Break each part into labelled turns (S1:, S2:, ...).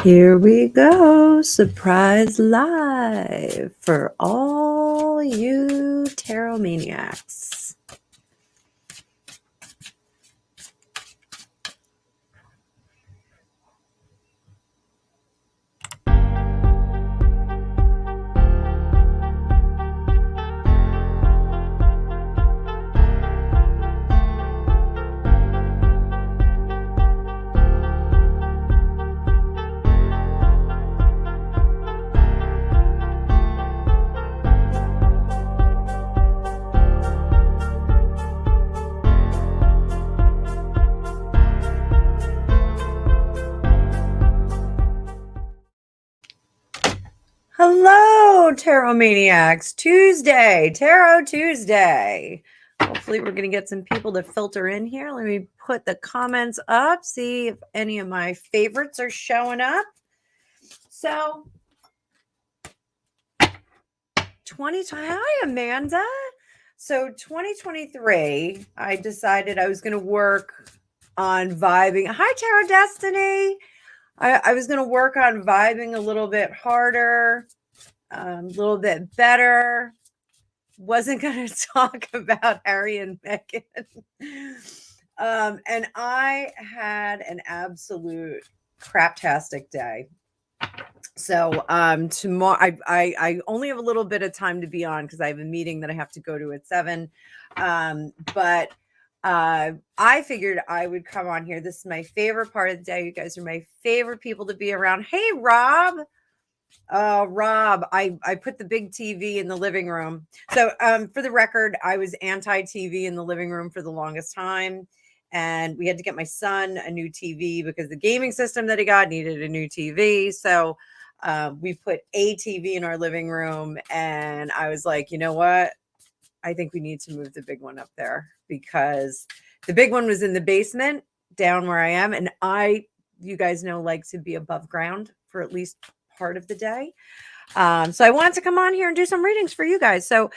S1: Here we go. Surprise live for all you tarot maniacs. Hello, Tarot Maniacs. Tarot Tuesday. Hopefully we're going to get some people to filter in here. Let me put the comments up, see if any of my favorites are showing up. So, hi, Amanda. So 2023, I decided I was going to work on vibing. Hi, Tarot Destiny. I was going to work on vibing a little bit harder, a little bit better. Wasn't going to talk about Harry and Meghan. And I had an absolute craptastic day. So tomorrow I only have a little bit of time to be on because I have a meeting that I have to go to at 7. But I figured I would come on here. This is my favorite part of the day. You guys are my favorite people to be around. Hey, Rob. Rob, I put the big TV in the living room. So for the record, I was anti-TV in the living room for the longest time. And we had to get my son a new TV because the gaming system that he got needed a new TV. So we put a TV in our living room. And I was like, you know what? I think we need to move the big one up there because the big one was in the basement down where I am. And you guys know, like to be above ground for at least part of the day. So I wanted to come on here and do some readings for you guys. So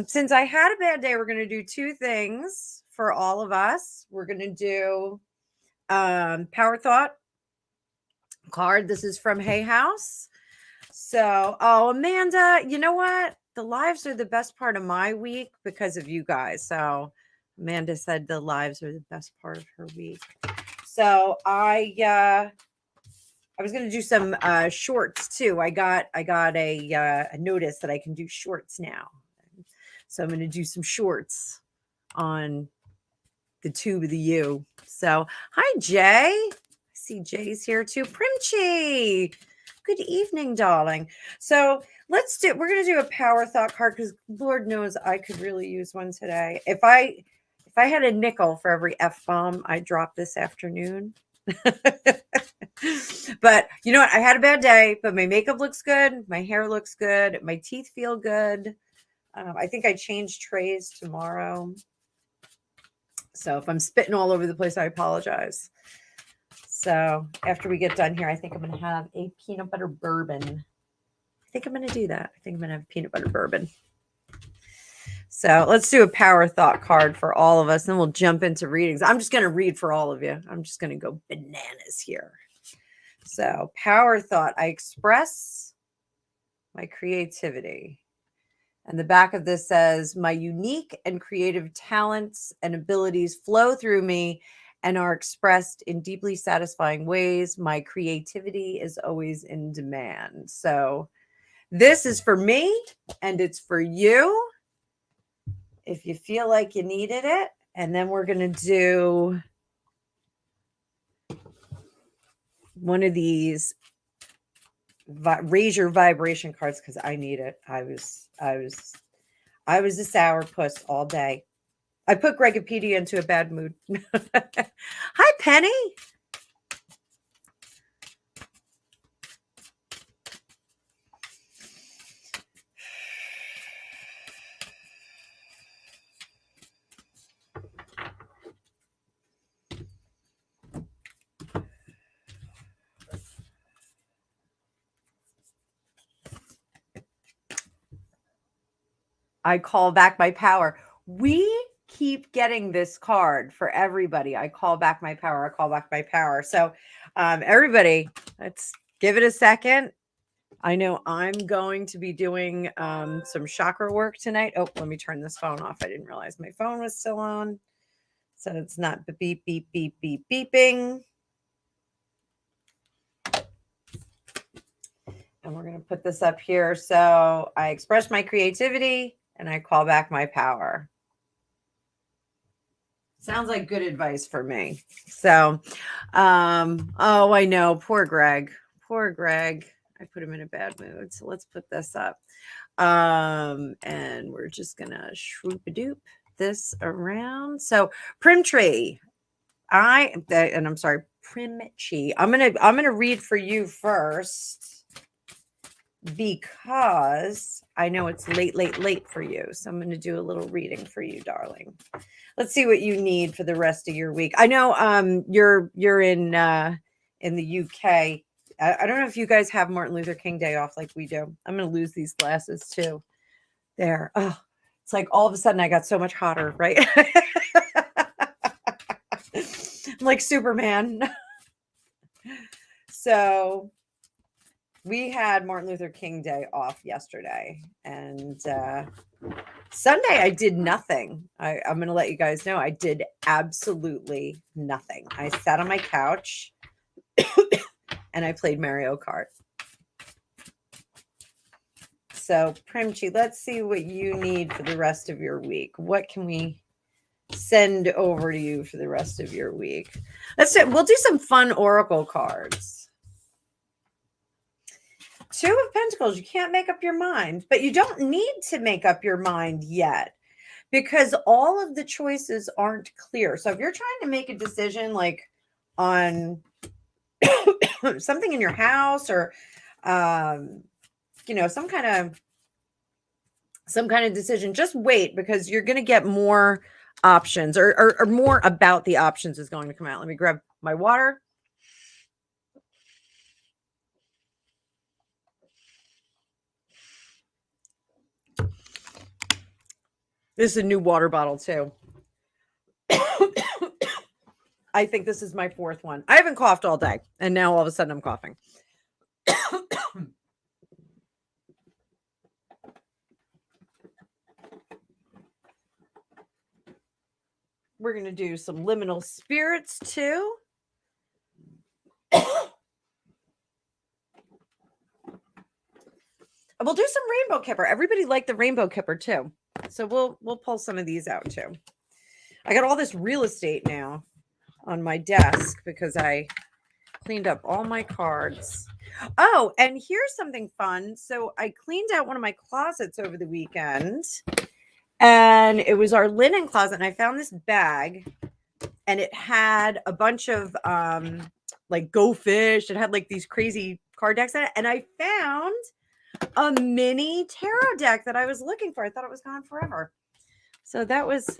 S1: since I had a bad day, we're going to do two things for all of us. We're going to do Power Thought card. This is from Hay House. So, Amanda, you know what? The lives are the best part of my week because of you guys. So Amanda said the lives are the best part of her week. So I was going to do some shorts too. I got a notice that I can do shorts now. So I'm going to do some shorts on the tube of the U. So hi, Jay. I see Jay's here too. Primchi. Good evening, darling. So we're going to do a Power Thought card because Lord knows I could really use one today. If I had a nickel for every F-bomb I dropped this afternoon. But you know what? I had a bad day, but my makeup looks good. My hair looks good. My teeth feel good. I think I change trays tomorrow. So if I'm spitting all over the place, I apologize. So after we get done here, I think I'm going to have a peanut butter bourbon. I think I'm going to do that. I think I'm going to have peanut butter bourbon. So let's do a Power Thought card for all of us. Then we'll jump into readings. I'm just going to read for all of you. I'm just going to go bananas here. So Power Thought, I express my creativity. And the back of this says, my unique and creative talents and abilities flow through me and are expressed in deeply satisfying ways. My creativity is always in demand. So this is for me and it's for you if you feel like you needed it. And then we're going to do one of these raise your vibration cards because I need it. I was a sourpuss all day. I put Gregopedia into a bad mood. Hi, Penny. I call back my power. We keep getting this card for everybody. I call back my power. I call back my power. So everybody, let's Give it a second. I know I'm going to be doing some chakra work tonight. Oh, let me turn this phone off. I didn't realize my phone was still on. So it's not beep, beep, beep, beep, beeping. And we're going to put this up here. So I express my creativity and I call back my power. Sounds like good advice for me. So, oh, I know. Poor Greg. Poor Greg. I put him in a bad mood. So let's put this up. And we're just going to shroop-a-doop this around. So Primtree, I'm sorry, Primchi. I'm going to read for you first because I know it's late for you. So I'm going to do a little reading for you, darling. Let's see what you need for the rest of your week. I know you're in the UK. I don't know if you guys have Martin Luther King Day off like we do. I'm going to lose these glasses too. There. Oh, it's like all of a sudden I got so much hotter, right? I'm like Superman. So we had Martin Luther King Day off yesterday, and Sunday I did nothing. I'm going to let you guys know I did absolutely nothing. I sat on my couch and I played Mario Kart. So Primchi, let's see what you need for the rest of your week. What can we send over to you for the rest of your week? We'll do some fun oracle cards. Two of Pentacles, you can't make up your mind, but you don't need to make up your mind yet because all of the choices aren't clear. So if you're trying to make a decision like on something in your house or some kind of decision, just wait because you're going to get more options or more about the options is going to come out. Let me grab my water. This is a new water bottle too. I think this is my fourth one. I haven't coughed all day and now all of a sudden I'm coughing. We're going to do some liminal spirits too. We'll do some rainbow kipper. Everybody liked the rainbow kipper too. So we'll pull some of these out too. I got all this real estate now on my desk because I cleaned up all my cards. Oh, and here's something fun. So I cleaned out one of my closets over the weekend. And it was our linen closet. And I found this bag and it had a bunch of like Go Fish. It had like these crazy card decks in it. And I found a mini tarot deck that I was looking for. I thought it was gone forever. So that was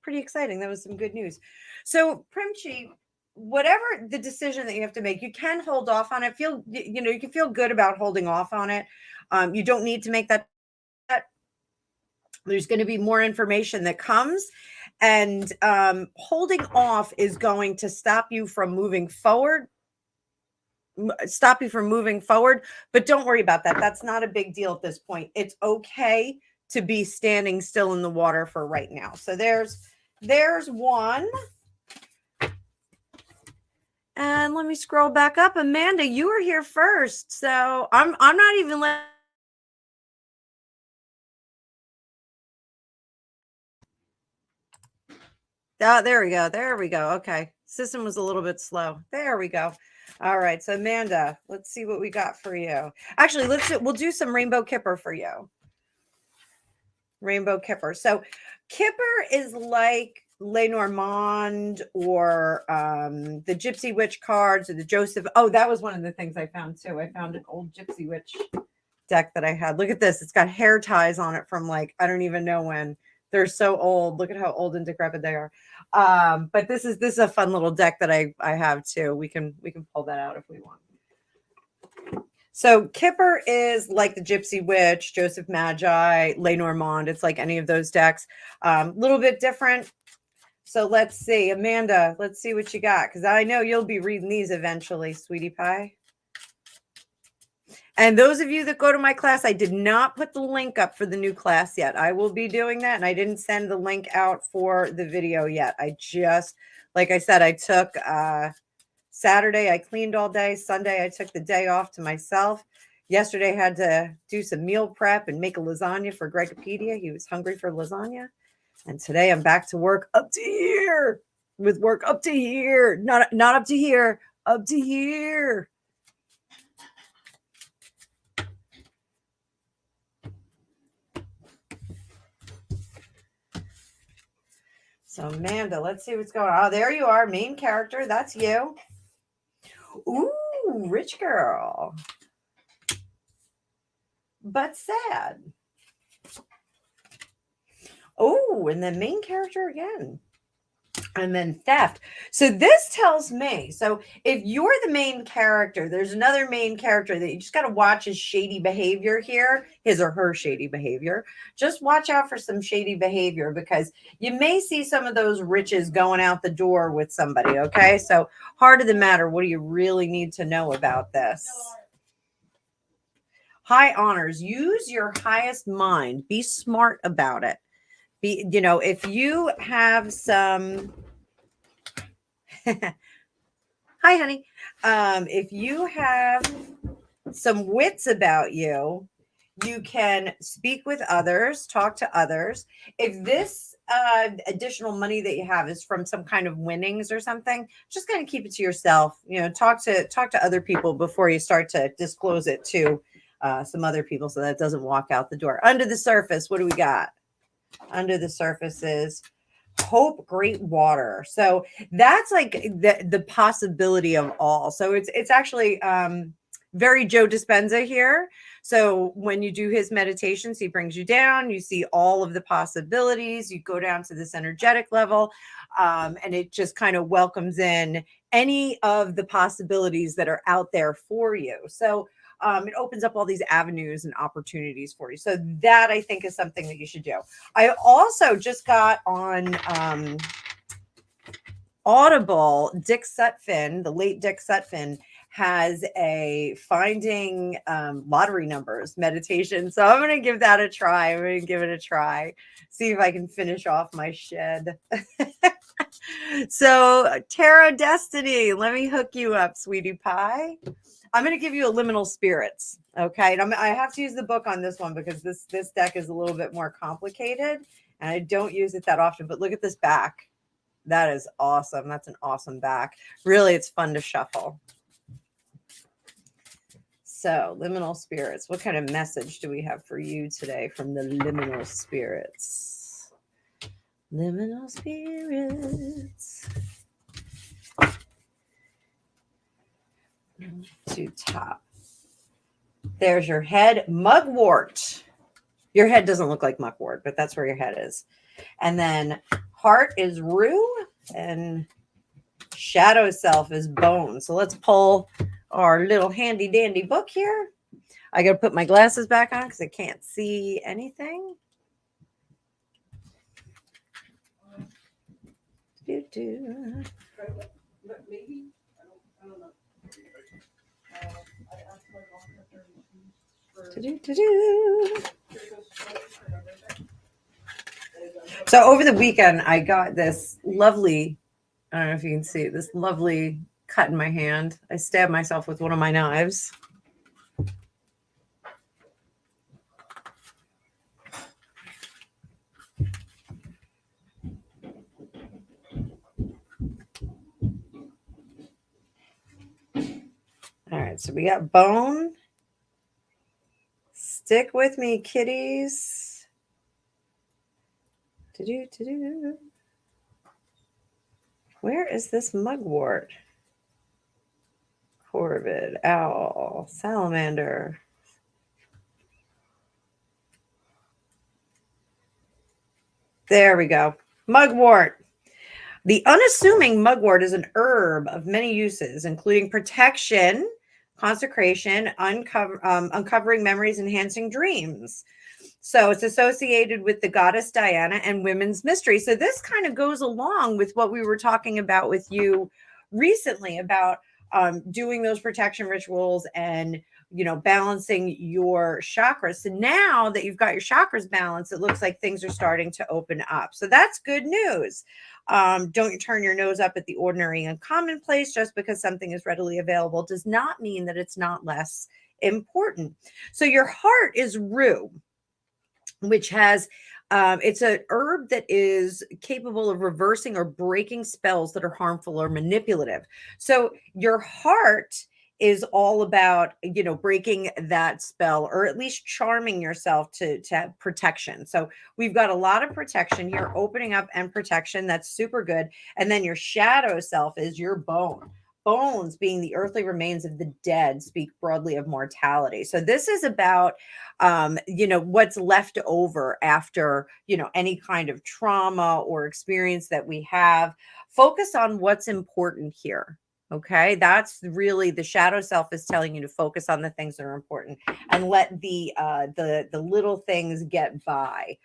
S1: pretty exciting. That was some good news. So Primchi, whatever the decision that you have to make, you can hold off on it. You can feel good about holding off on it. You don't need to make that. There's going to be more information that comes, and holding off is going to stop you from moving forward. But don't worry about that. That's not a big deal at this point. It's okay to be standing still in the water for right now. So there's one. And let me scroll back up. Amanda, you were here first. So I'm not even letting. Oh, there we go. There we go. Okay. System was a little bit slow. There we go. All right. So Amanda, let's see what we got for you. Actually, we'll do some rainbow kipper for you. Rainbow kipper. So kipper is like Lenormand or the Gypsy Witch cards or the Joseph. Oh, that was one of the things I found too. I found an old Gypsy Witch deck that I had. Look at this. It's got hair ties on it from like, I don't even know when. They're so old. Look at how old and decrepit they are. But this is a fun little deck that I have too. We can pull that out if we want. So Kipper is like the Gypsy Witch, Joseph Magi, Lenormand. It's like any of those decks. A little bit different. So let's see. Amanda, let's see what you got. Because I know you'll be reading these eventually, sweetie pie. And those of you that go to my class, I did not put the link up for the new class yet. I will be doing that. And I didn't send the link out for the video yet. I just, like I said, I took Saturday, I cleaned all day. Sunday, I took the day off to myself. Yesterday, I had to do some meal prep and make a lasagna for Gregopedia. He was hungry for lasagna. And today I'm back to work up to here with work up to here. Not up to here, up to here. So Amanda, let's see what's going on. Oh, there you are, main character. That's you. Ooh, rich girl. But sad. Oh, and then main character again. And then theft. So this tells me, so if you're the main character, there's another main character that you just got to watch his shady behavior here, his or her shady behavior. Just watch out for some shady behavior because you may see some of those riches going out the door with somebody, okay? So heart of the matter, what do you really need to know about this? High honors, use your highest mind. Be smart about it. Be, you know, if you have some hi honey, if you have some wits about you, you can speak with others, talk to others. If this additional money that you have is from some kind of winnings or something, just kind of keep it to yourself. You know, talk to other people before you start to disclose it to some other people so that it doesn't walk out the door. Under the surface, what do we got? Under the surface is hope, great water. So that's like the possibility of all. So it's actually very Joe Dispenza here. So when you do his meditations, he brings you down, you see all of the possibilities, you go down to this energetic level, and it just kind of welcomes in any of the possibilities that are out there for you. So it opens up all these avenues and opportunities for you. So that I think is something that you should do. I also just got on Audible, Dick Sutphin, the late Dick Sutphin, has a finding lottery numbers meditation. So I'm going to give that a try. I'm going to give it a try. See if I can finish off my shed. So Tarot Destiny, let me hook you up, sweetie pie. I'm going to give you a liminal spirits. Okay. And I have to use the book on this one because this deck is a little bit more complicated and I don't use it that often, but look at this back. That is awesome. That's an awesome back. Really, it's fun to shuffle. So liminal spirits, what kind of message do we have for you today from the liminal spirits? Liminal spirits. To top. There's your head, mugwort. Your head doesn't look like mugwort, but that's where your head is. And then heart is rue and shadow self is bone. So let's pull our little handy dandy book here. I got to put my glasses back on because I can't see anything. Maybe. I don't know. So over the weekend, I got this lovely, I don't know if you can see, this lovely cut in my hand. I stabbed myself with one of my knives. All right, so we got bone. Stick with me, kitties. Where is this mugwort? Corvid, owl, salamander. There we go. Mugwort. The unassuming mugwort is an herb of many uses, including protection, consecration, uncovering memories, enhancing dreams. So it's associated with the goddess Diana and women's mystery. So this kind of goes along with what we were talking about with you recently about doing those protection rituals and, balancing your chakras. So now that you've got your chakras balanced, it looks like things are starting to open up. So that's good news. Don't turn your nose up at the ordinary and commonplace. Just because something is readily available does not mean that it's not less important. So your heart is rue, which has it's an herb that is capable of reversing or breaking spells that are harmful or manipulative. So your heart is all about, breaking that spell, or at least charming yourself to have protection. So we've got a lot of protection here, opening up and protection. That's super good. And then your shadow self is your bone. Bones, being the earthly remains of the dead, speak broadly of mortality. So this is about, what's left over after, any kind of trauma or experience that we have. Focus on what's important here. Okay, that's really the shadow self is telling you to focus on the things that are important and let the little things get by.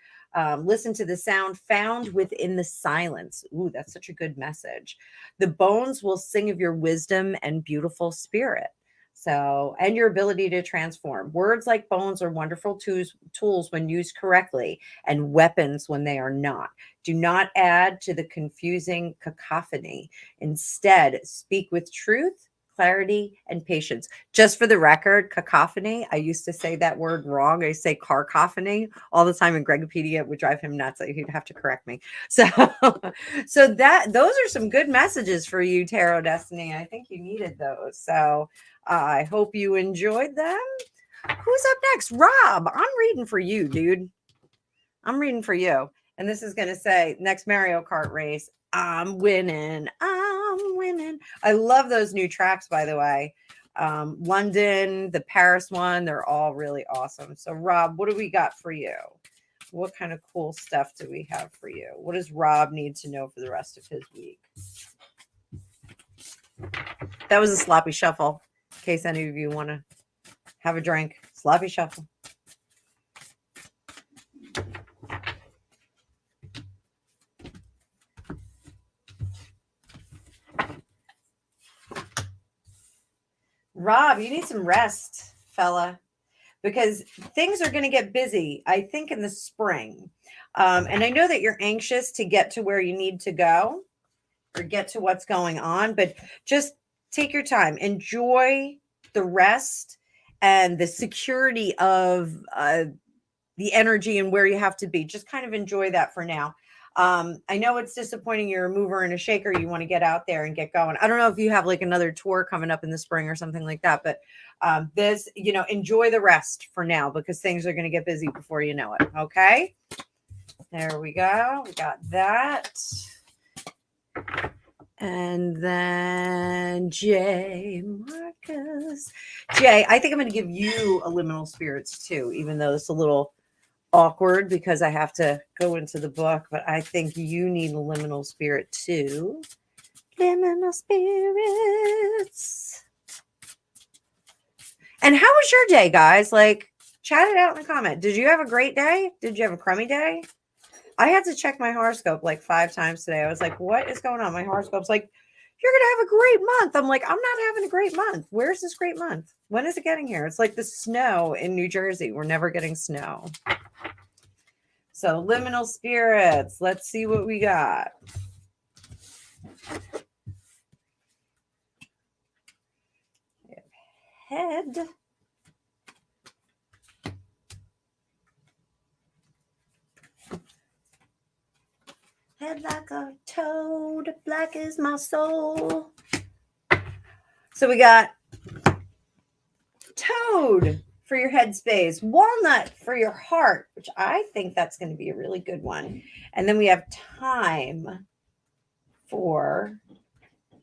S1: Listen to the sound found within the silence. Ooh, that's such a good message. The bones will sing of your wisdom and beautiful spirit. So, and your ability to transform. Words like bones are wonderful tools when used correctly, and weapons when they are not. Do not add to the confusing cacophony. Instead, speak with truth, clarity, and patience. Just for the record, cacophony, I used to say that word wrong. I say carcophony all the time, and Gregopedia would drive him nuts. He'd have to correct me. So, those are some good messages for you, Tarot Destiny. I think you needed those. So I hope you enjoyed them. Who's up next? Rob, I'm reading for you, dude. I'm reading for you. And this is going to say, next Mario Kart race, I'm winning. I'm winning. I love those new tracks, by the way. London, the Paris one, they're all really awesome. So, Rob, what do we got for you? What kind of cool stuff do we have for you? What does Rob need to know for the rest of his week? That was a sloppy shuffle. In case any of you want to have a drink. Sloppy shuffle. Rob, you need some rest, fella, because things are going to get busy, I think, in the spring. And I know that you're anxious to get to where you need to go or get to what's going on, but just take your time. Enjoy the rest and the security of the energy and where you have to be. Just kind of enjoy that for now. I know it's disappointing. You're a mover and a shaker. You want to get out there and get going. I don't know if you have like another tour coming up in the spring or something like that, but enjoy the rest for now, because things are going to get busy before you know it. Okay. There we go. We got that. And then Jay Marcus. Jay, I think I'm going to give you a liminal spirits too, even though it's a little awkward because I have to go into the book, but I think you need a liminal spirit too. Liminal spirits. And how was your day, guys? Like, chat it out in the comment. Did you have a great day? Did you have a crummy day? I had to check my horoscope like 5 times today. I was like, what is going on? My horoscope's like, you're going to have a great month. I'm like, I'm not having a great month. Where's this great month? When is it getting here? It's like the snow in New Jersey. We're never getting snow. So liminal spirits. Let's see what we got. Head. Head like a toad, black is my soul. So we got toad for your headspace, walnut for your heart, which I think that's going to be a really good one. And then we have time for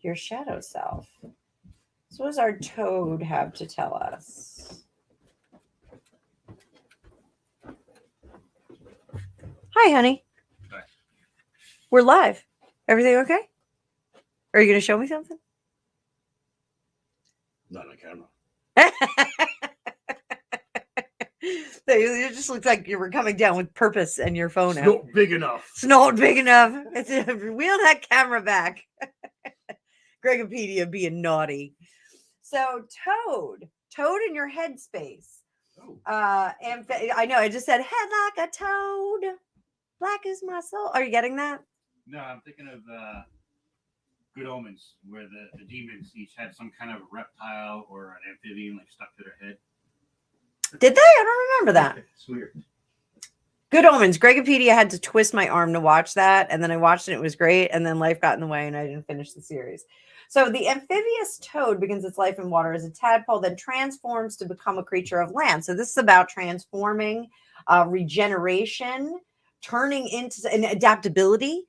S1: your shadow self. So what does our toad have to tell us? Hi, honey.
S2: Hi.
S1: We're live. Everything okay? Are you going to show me something?
S2: Not on camera.
S1: It just looks like you were coming down with purpose and your phone
S2: It's
S1: out.
S2: not big enough.
S1: It's not big enough. Wheel that camera back. Gregopedia being naughty. So toad in your headspace. And I know I just said head like a toad. Black is my soul. Are you getting that?
S2: No, I'm thinking of Good Omens, where the demons each had some kind of reptile or an amphibian like stuck to their head.
S1: Did they? I don't remember that.
S2: It's weird.
S1: Good Omens. Gregopedia had to twist my arm to watch that, and then I watched it. It was great, and then life got in the way, and I didn't finish the series. So the amphibious toad begins its life in water as a tadpole, then transforms to become a creature of land. So this is about transforming, regeneration, turning into an adaptability.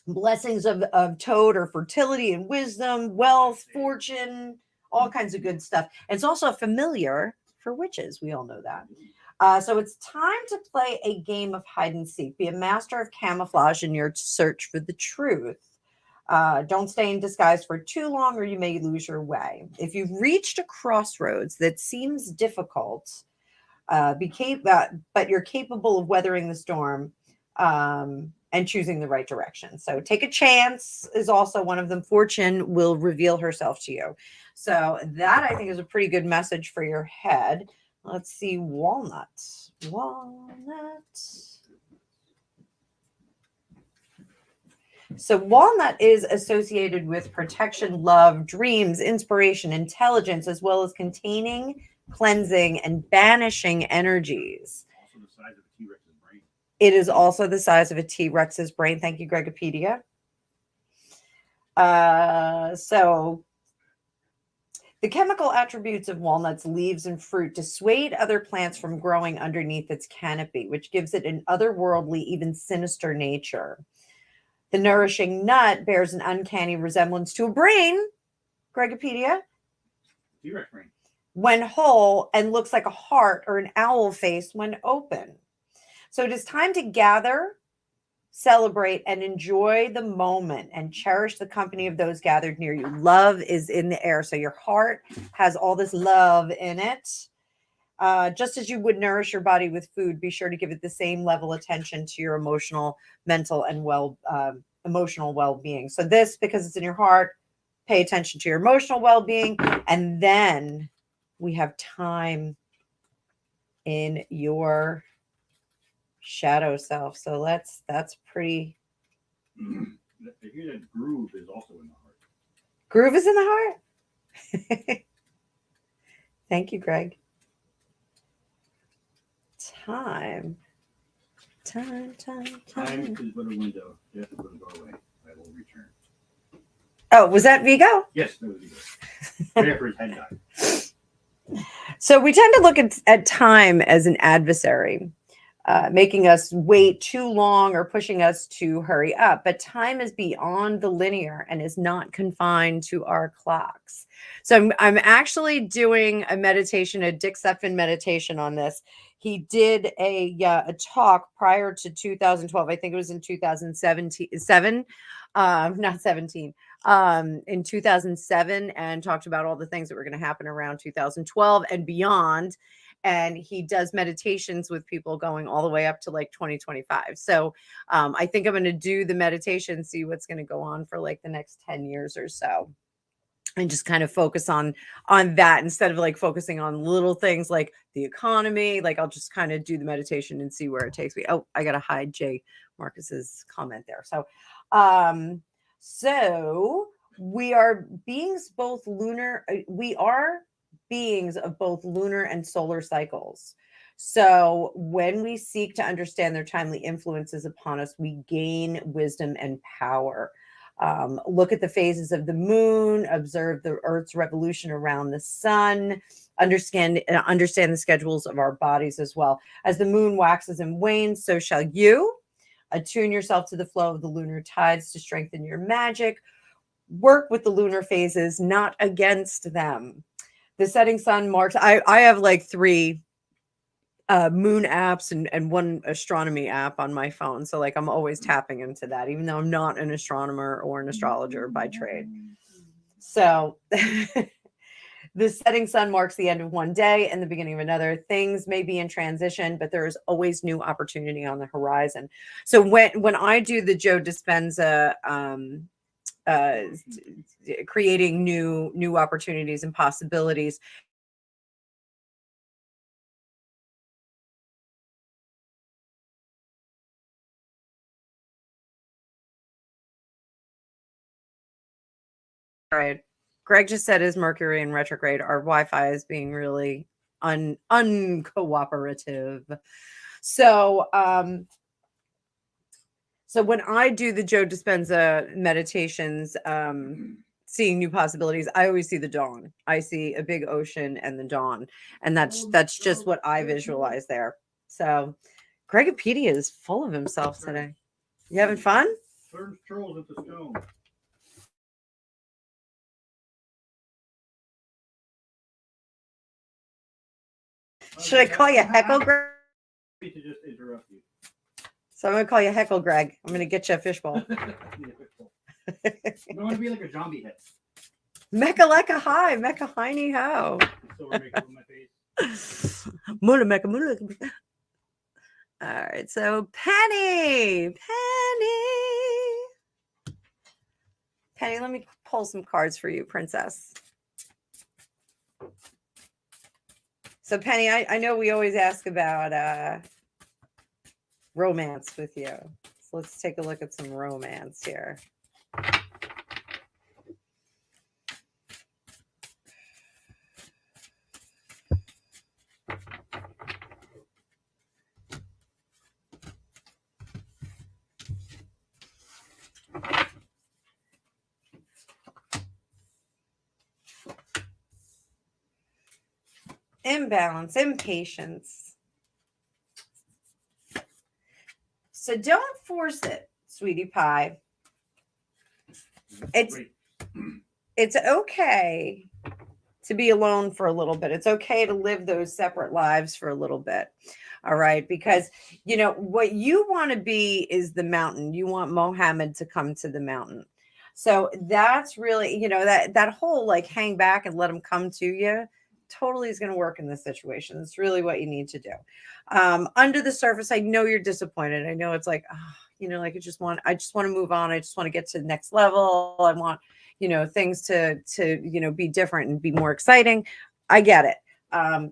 S1: Blessings of toad or fertility and wisdom, wealth, fortune, all kinds of good stuff. It's also familiar for witches. We all know that. So it's time to play a game of hide and seek. Be a master of camouflage in your search for the truth. Don't stay in disguise for too long or you may lose your way. If you've reached a crossroads that seems difficult, but you're capable of weathering the storm and choosing the right direction. So take a chance is also one of them. Fortune will reveal herself to you. So that I think is a pretty good message for your head. Let's see, walnut. So walnut is associated with protection, love, dreams, inspiration, intelligence, as well as containing, cleansing, and banishing energies.
S2: Also the size of a T-Rex's brain.
S1: It is also the size of a T-Rex's brain. Thank you, Gregopedia. So the chemical attributes of walnuts, leaves, and fruit dissuade other plants from growing underneath its canopy, which gives it an otherworldly, even sinister nature. The nourishing nut bears an uncanny resemblance to a brain, Gregopedia,
S2: T-Rex brain,
S1: when whole, and looks like a heart or an owl face when open. So it is time to gather, celebrate, and enjoy the moment and cherish the company of those gathered near you. Love is in the air. So your heart has all this love in it. Just as you would nourish your body with food, be sure to give it the same level of attention to your emotional, mental, and emotional well-being. So this, because it's in your heart, pay attention to your emotional well-being. And then we have time in your shadow self. So that's pretty.
S2: I hear that groove is also in the heart.
S1: Groove is in the heart. Thank you, Greg. Time is
S2: but a window. You have to put a doorway. I will return.
S1: Oh, was that Vigo?
S2: Yes, that was Vigo. Right after his head died.
S1: So we tend to look at time as an adversary, making us wait too long or pushing us to hurry up. But time is beyond the linear and is not confined to our clocks. So I'm actually doing a meditation, a Dick Sutphin meditation on this. He did a talk prior to 2012. I think it was in 2017, not 17. In 2007, and talked about all the things that were going to happen around 2012 and beyond. And he does meditations with people going all the way up to like 2025. So I think I'm going to do the meditation, see what's going to go on for like the next 10 years or so. And just kind of focus on that instead of like focusing on little things like the economy. Like I'll just kind of do the meditation and see where it takes me. Oh, I got to hide Jay Marcus's comment there. So we are beings both lunar. We are beings of both lunar and solar cycles. So when we seek to understand their timely influences upon us, we gain wisdom and power. Look at the phases of the moon, observe the Earth's revolution around the sun, understand the schedules of our bodies as well. As the moon waxes and wanes, so shall you. Attune yourself to the flow of the lunar tides to strengthen your magic. Work with the lunar phases, not against them. The setting sun marks. I have like 3 moon apps and 1 astronomy app on my phone. So like I'm always tapping into that, even though I'm not an astronomer or an astrologer by trade. So the setting sun marks the end of one day and the beginning of another. Things may be in transition, but there is always new opportunity on the horizon. So when I do the Joe Dispenza creating new opportunities and possibilities. Right. Greg just said his Mercury in retrograde. Our Wi-Fi is being really uncooperative. So so when I do the Joe Dispenza meditations, seeing new possibilities, I always see the dawn. I see a big ocean and the dawn, and that's just what I visualize there. So Gregopedia is full of himself today. You having fun?
S2: Turns trolls into stone.
S1: Should I call you Heckle Greg?
S2: To just interrupt you.
S1: So I'm gonna call you Heckle Greg. I'm gonna get you a fishbowl.
S2: I want to be like a zombie head.
S1: Mecca Lecca hi, Mecca Heiny ho.
S2: Silver makeup on my face.
S1: Mula Mecca Mula. All right, so Penny, let me pull some cards for you, Princess. So Penny, I know we always ask about romance with you. So let's take a look at some romance here. Imbalance, impatience. So don't force it, sweetie pie. It's okay to be alone for a little bit. It's okay to live those separate lives for a little bit. All right. Because, you know, what you want to be is the mountain. You want Mohammed to come to the mountain. So that's really, you know, that whole like hang back and let him come to you totally is going to work in this situation. It's really what you need to do. Under the surface, I know you're disappointed. I know it's like, you know, like I just want to move on. I just want to get to the next level. I want, you know, things to, you know, be different and be more exciting. I get it.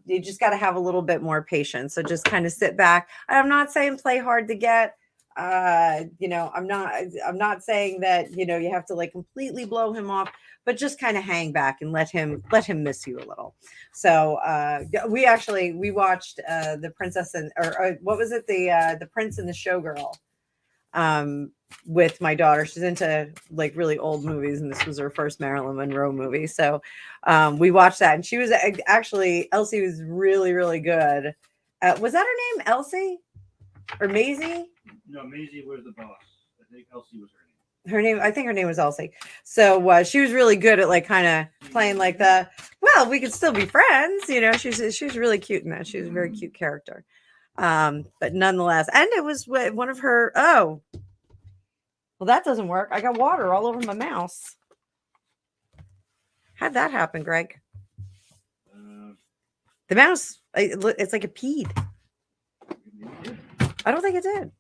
S1: You just got to have a little bit more patience. So just kind of sit back. I'm not saying play hard to get. You know, I'm not saying that, you know, you have to like completely blow him off, but just kind of hang back and let him miss you a little. So we watched the Princess and or what was it, the Prince and the Showgirl with my daughter. She's into like really old movies, and this was her first Marilyn Monroe movie. So we watched that, and she was actually, Elsie was really, really good. Was that her name, Elsie or Maisie?
S2: No, Maisie was the boss. I think Elsie was her name.
S1: Her name, I think her name was Elsie. So she was really good at like kind of playing like we could still be friends. You know, she was really cute in that. She was a very cute character. But nonetheless, and it was one of her. Oh, well, that doesn't work. I got water all over my mouse. How'd that happen, Greg? The mouse, it's like it peed. I don't think it did.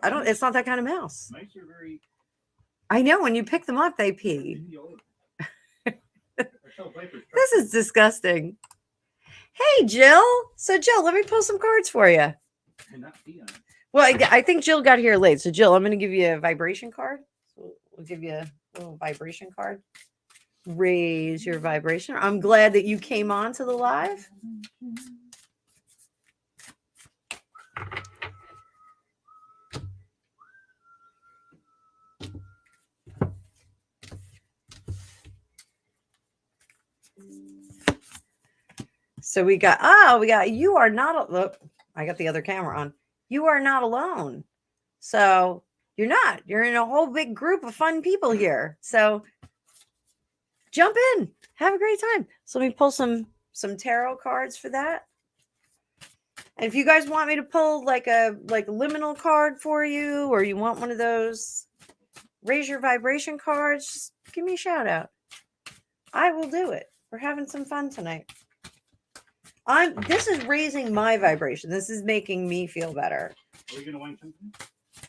S1: I don't. It's not that kind of mouse.
S2: Mice are very.
S1: I know when you pick them up, they pee. This is disgusting. Hey, Jill. So, Jill, let me pull some cards for you. Well, I think Jill got here late. So, Jill, I'm going to give you a vibration card. So we'll give you a little vibration card. Raise your vibration. I'm glad that you came on to the live. So we got you are not look, I got the other camera on. You are not alone. So you're in a whole big group of fun people here. So jump in, have a great time. So let me pull some tarot cards for that. And if you guys want me to pull like a liminal card for you, or you want one of those raise your vibration cards, just give me a shout out. I will do it. We're having some fun tonight. This is raising my vibration. This is making me feel better.
S2: Are we gonna Wang Chun?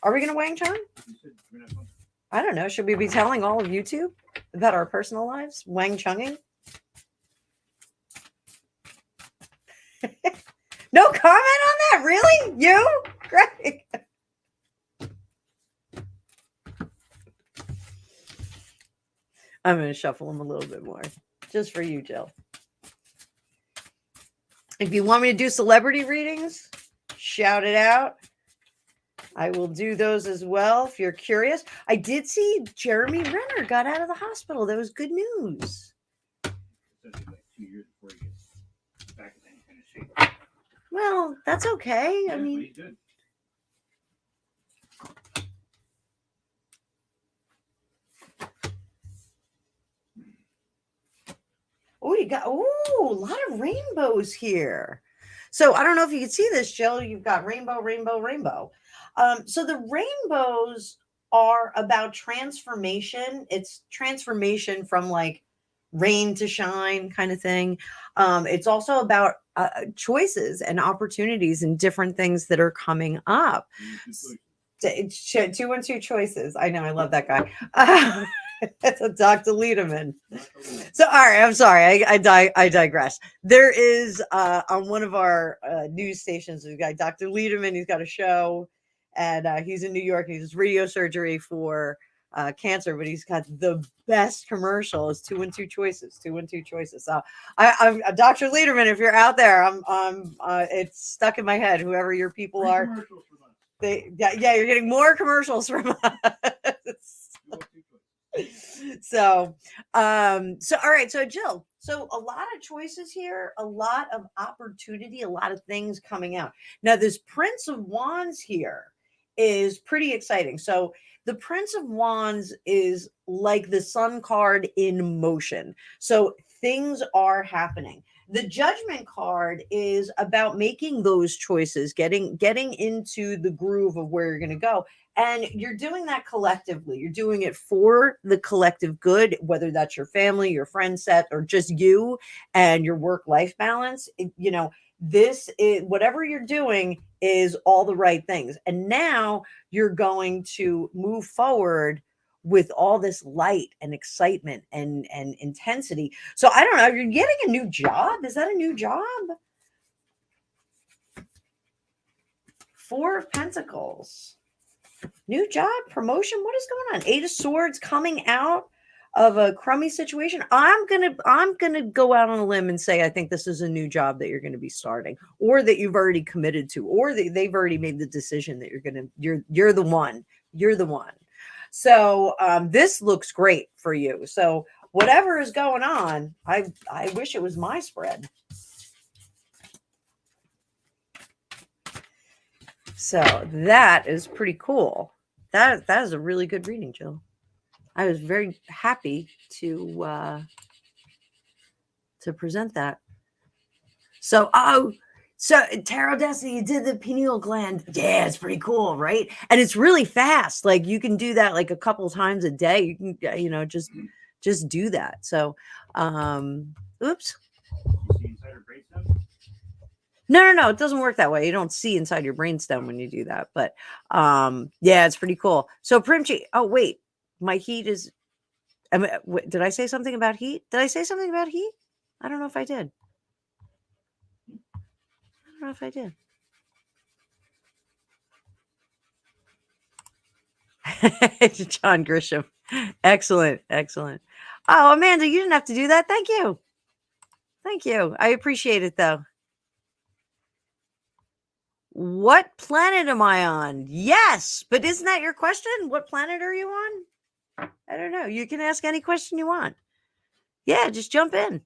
S1: Are we gonna Wang Chun? I don't know. Should we be telling all of YouTube about our personal lives? Wang chunging? No comment on that? Really? You? Greg? I'm going to shuffle them a little bit more just for you, Jill. If you want me to do celebrity readings, shout it out. I will do those as well if you're curious. I did see Jeremy Renner got out of the hospital. That was good news.
S2: Like 2 years before he gets back in any kind of shape.
S1: Well, that's okay.
S2: Yeah,
S1: I mean,
S2: but he's good.
S1: oh, you got a lot of rainbows here. So I don't know if you can see this, Jill. You've got rainbow, rainbow, rainbow. So the rainbows are about transformation. It's transformation from like rain to shine kind of thing. It's also about choices and opportunities and different things that are coming up. 212 choices. I know. I love that guy. That's a Dr. Liederman. So, all right. I'm sorry. I digress. There is on one of our news stations, we've got Dr. Liederman. He's got a show, and he's in New York. He does radio surgery for cancer, but he's got the best commercial. Is 212 choices. 212 choices. So, I'm Dr. Liederman. If you're out there, it's stuck in my head. Whoever your people are. Yeah, you're getting more commercials from us. So all right, so Jill, so a lot of choices here, a lot of opportunity, a lot of things coming out. Now this Prince of Wands here is pretty exciting. So the Prince of Wands is like the Sun card in motion. So things are happening. The Judgment card is about making those choices, getting into the groove of where you're going to go. And you're doing that collectively. You're doing it for the collective good, whether that's your family, your friend set, or just you and your work-life balance. This is whatever you're doing is all the right things. And now you're going to move forward with all this light and excitement and intensity. So I don't know, you're getting a new job. Is that a new job? Four of Pentacles. New job, promotion. What is going on? Eight of Swords coming out of a crummy situation. I'm gonna go out on a limb and say I think this is a new job that you're going to be starting, or that you've already committed to, or that they've already made the decision that you're the one. You're the one. So this looks great for you. So whatever is going on, I wish it was my spread. So that is pretty cool. That is a really good reading, Jill. I was very happy to present that. So Tarot Destiny, you did the pineal gland. Yeah, it's pretty cool, right? And it's really fast. Like you can do that like a couple times a day. You can, just do that. So, oops.
S2: You see inside her brainstem?
S1: No, it doesn't work that way. You don't see inside your brainstem when you do that. But yeah, it's pretty cool. So Primchi, oh wait, my heat is. Did I say something about heat? Did I say something about heat? I don't know if I did. I don't know if I did. John Grisham. Excellent. Oh, Amanda, you didn't have to do that. Thank you. I appreciate it, though. What planet am I on? Yes, but isn't that your question? What planet are you on? I don't know. You can ask any question you want. Yeah, just jump in.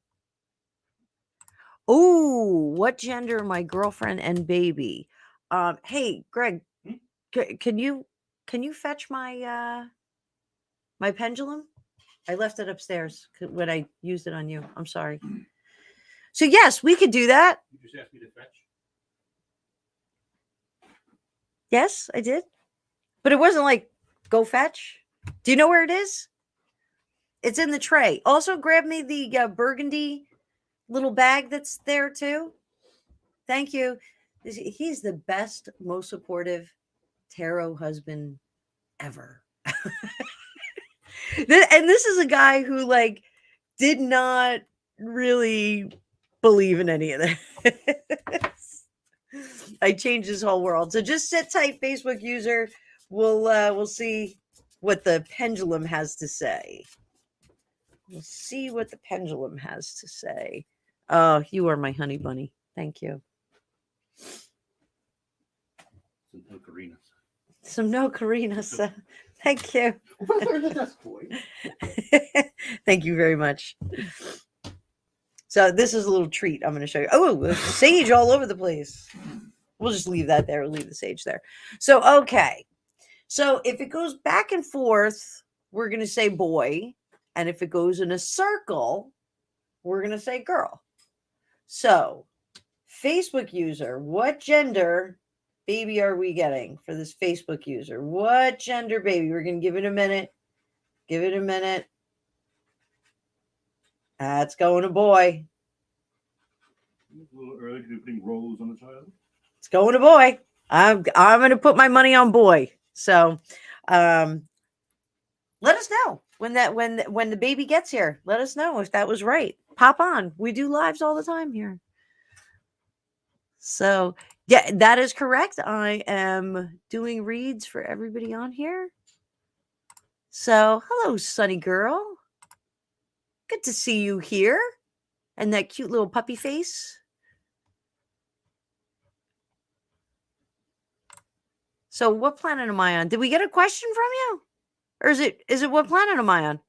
S1: Oh, what gender are my girlfriend and baby? Hey, Greg, can you fetch my my pendulum? I left it upstairs when I used it on you. I'm sorry. So yes, we could do that.
S2: You just asked me to fetch.
S1: Yes, I did. But it wasn't like go fetch. Do you know where it is? It's in the tray. Also, grab me the burgundy little bag that's there too. Thank you. He's the best, most supportive tarot husband ever. And this is a guy who like did not really believe in any of this. I changed his whole world. So just sit tight, Facebook user. We'll see what the pendulum has to say. We'll see what the pendulum has to say. Oh, you are my honey bunny. Thank you.
S2: Some ocarinas.
S1: Some no Carinas. Thank you.
S2: Boy.
S1: Thank you very much. So this is a little treat I'm going to show you. Oh, there's sage all over the place. We'll just leave that there. We'll leave the sage there. So, okay. So if it goes back and forth, we're going to say boy. And if it goes in a circle, we're going to say girl. So Facebook user, what gender baby are we getting for this Facebook user? What gender baby? We're going to give it a minute. Give it a minute. That's going a boy.
S2: A little early to be putting rolls on the child.
S1: It's going a boy. I'm going to put my money on boy. So, let us know when the baby gets here. Let us know if that was right. Pop on. We do lives all the time here. So, yeah, that is correct. I am doing reads for everybody on here. So, hello, sunny girl. Good to see you here. And that cute little puppy face. So, what planet am I on? Did we get a question from you? Or is it what planet am I on?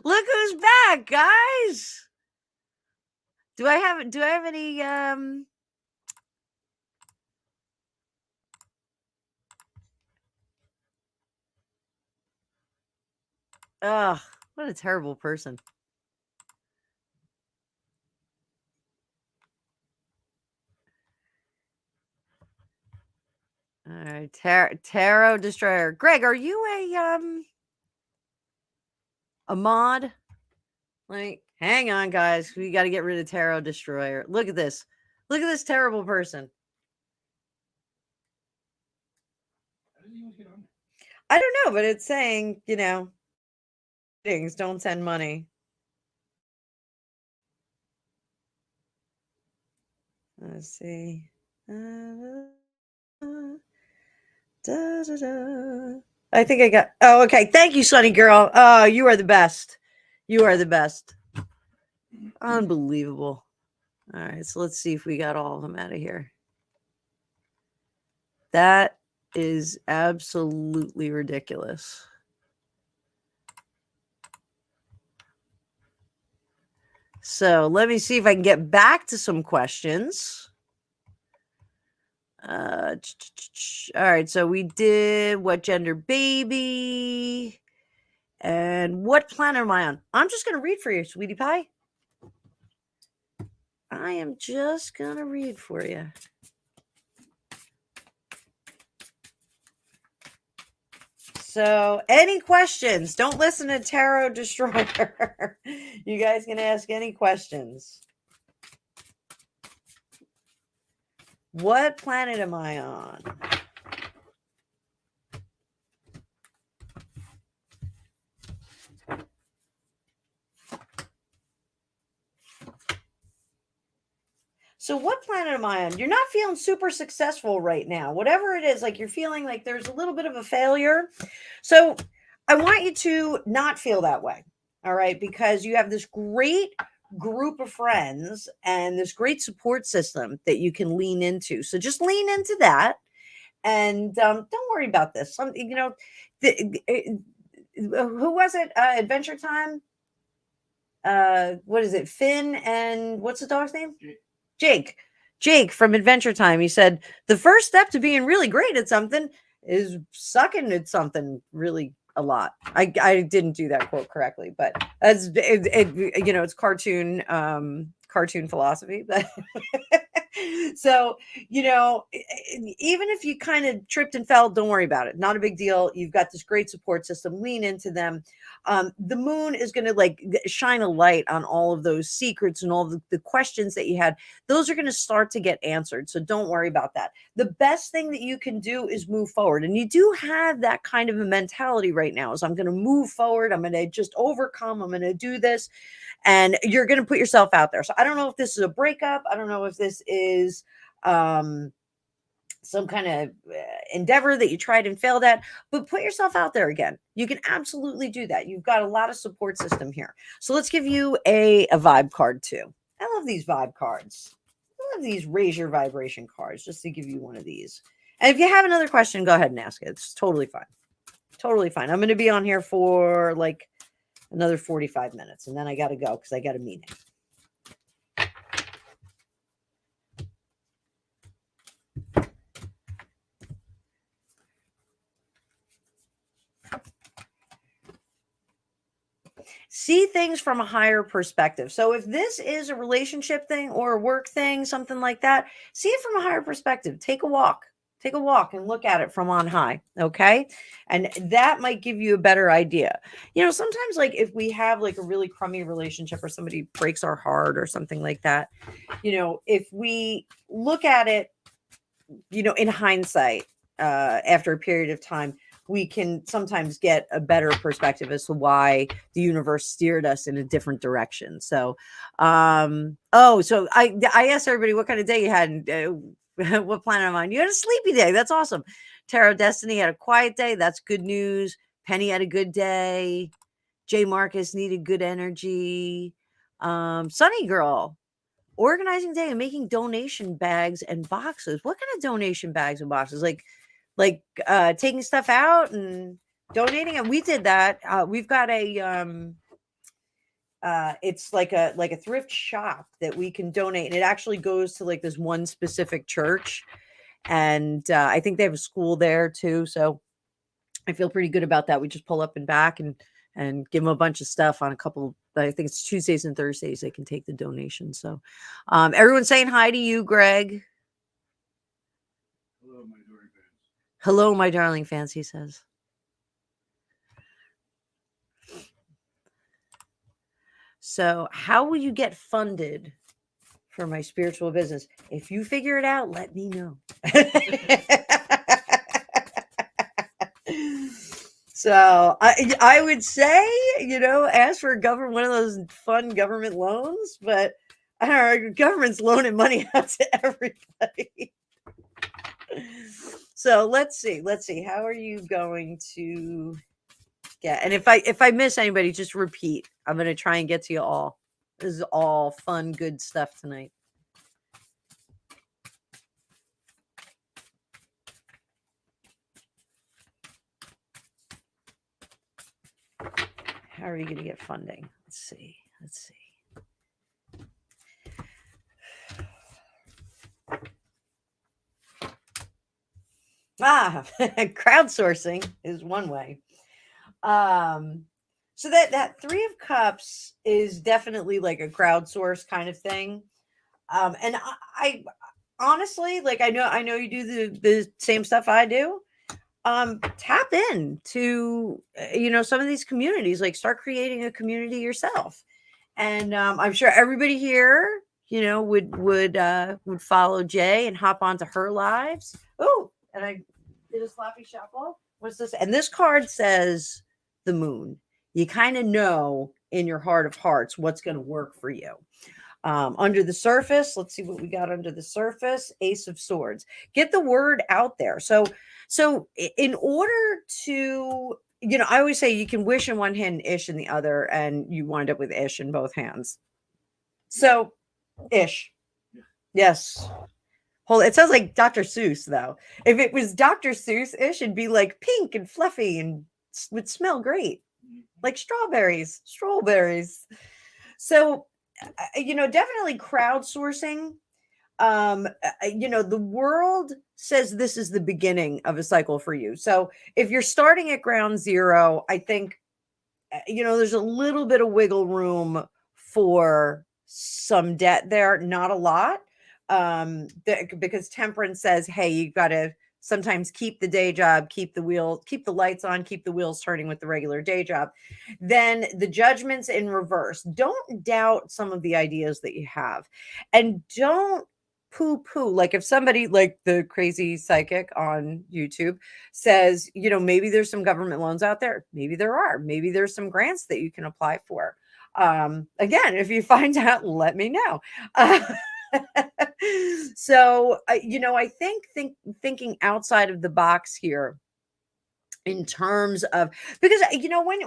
S1: Look who's back, guys. Do I have any what a terrible person. All right, Tarot Destroyer. Greg, are you a mod? Like, hang on, guys. We got to get rid of Tarot Destroyer. Look at this. Look at this terrible person. I don't know, but it's saying, things don't send money. Let's see. I think I got. Oh, okay. Thank you, Sunny girl. Oh, you are the best. You are the best. Unbelievable. All right, so let's see if we got all of them out of here. That is absolutely ridiculous. So let me see if I can get back to some questions. All right, so we did what gender baby and what planet am I on? I'm just going to read for you, sweetie pie. I am just going to read for you. So, any questions? Don't listen to Tarot Destroyer. You guys can ask any questions. What planet am I on? So what planet am I on? You're not feeling super successful right now. Whatever it is, like you're feeling like there's a little bit of a failure. So I want you to not feel that way. All right. Because you have this great group of friends and this great support system that you can lean into. So just lean into that. And don't worry about this. Who was it? Adventure Time? What is it? Finn and what's the dog's name? Jake from Adventure Time. He said, the first step to being really great at something is sucking at something really a lot. I didn't do that quote correctly, but it's cartoon philosophy. But So, even if you kind of tripped and fell, don't worry about it. Not a big deal. You've got this great support system. Lean into them. The moon is going to like shine a light on all of those secrets and all the questions that you had. Those are going to start to get answered. So don't worry about that. The best thing that you can do is move forward. And you do have that kind of a mentality right now is I'm going to move forward. I'm going to just overcome. I'm going to do this. And you're going to put yourself out there. So I don't know if this is a breakup. I don't know if this is some kind of endeavor that you tried and failed at, but put yourself out there again. You can absolutely do that. You've got a lot of support system here. So let's give you a vibe card too. I love these vibe cards. I love these raise your vibration cards just to give you one of these. And if you have another question, go ahead and ask it. It's totally fine. Totally fine. I'm going to be on here for like another 45 minutes and then I got to go because I got a meeting. See things from a higher perspective. So if this is a relationship thing or a work thing, something like that, see it from a higher perspective. Take a walk and look at it from on high. Okay. And that might give you a better idea. Sometimes like if we have like a really crummy relationship or somebody breaks our heart or something like that, if we look at it, in hindsight, after a period of time, we can sometimes get a better perspective as to why the universe steered us in a different direction. So, so I asked everybody what kind of day you had, and what planet I'm on. You had a sleepy day. That's awesome. Tarot Destiny had a quiet day. That's good news. Penny had a good day. J Marcus needed good energy. Sunny Girl, organizing day and making donation bags and boxes. What kind of donation bags and boxes? Like taking stuff out and donating. And we did that. We've got a it's like a thrift shop that we can donate, and it actually goes to like this one specific church, and I think they have a school there too, so I feel pretty good about that. We just pull up and back and give them a bunch of stuff on a couple. I think it's Tuesdays and Thursdays they can take the donation. So everyone's saying hi to you, Greg.
S2: Hello, my darling fans.
S1: Hello, my darling fans, he says. So how will you get funded for my spiritual business? If you figure it out, let me know. So I would say, ask for one of those fun government loans, but I don't know, government's loaning money out to everybody. So let's see. How are you going to get? And if I miss anybody, just repeat. I'm going to try and get to you all. This is all fun, good stuff tonight. How are you going to get funding? Let's see. Crowdsourcing is one way. So that 3 of Cups is definitely like a crowdsource kind of thing. And I honestly, like, I know you do the same stuff I do. Tap in to, some of these communities, like start creating a community yourself. And I'm sure everybody here, would follow Jay and hop onto her lives. Oh, and I did a sloppy shuffle. What's this? And this card says the moon. You kind of know in your heart of hearts what's going to work for you. Under the surface, let's see what we got under the surface. Ace of Swords. Get the word out there. So in order to, I always say you can wish in one hand and ish in the other, and you wind up with ish in both hands. So ish. Yes. It sounds like Dr. Seuss, though. If it was Dr. Seuss-ish, it'd be like pink and fluffy and would smell great. Like strawberries. So, definitely crowdsourcing. The world says this is the beginning of a cycle for you. So if you're starting at ground zero, I think, there's a little bit of wiggle room for some debt there, not a lot, because temperance says, hey, you got to sometimes keep the day job, keep the lights on, keep the wheels turning with the regular day job. Then the judgment's in reverse. Don't doubt some of the ideas that you have, and don't poo poo. Like if somebody like the crazy psychic on YouTube says, maybe there's some government loans out there. Maybe there are. Maybe there's some grants that you can apply for. Again, if you find out, let me know. So, I think thinking outside of the box here in terms of, because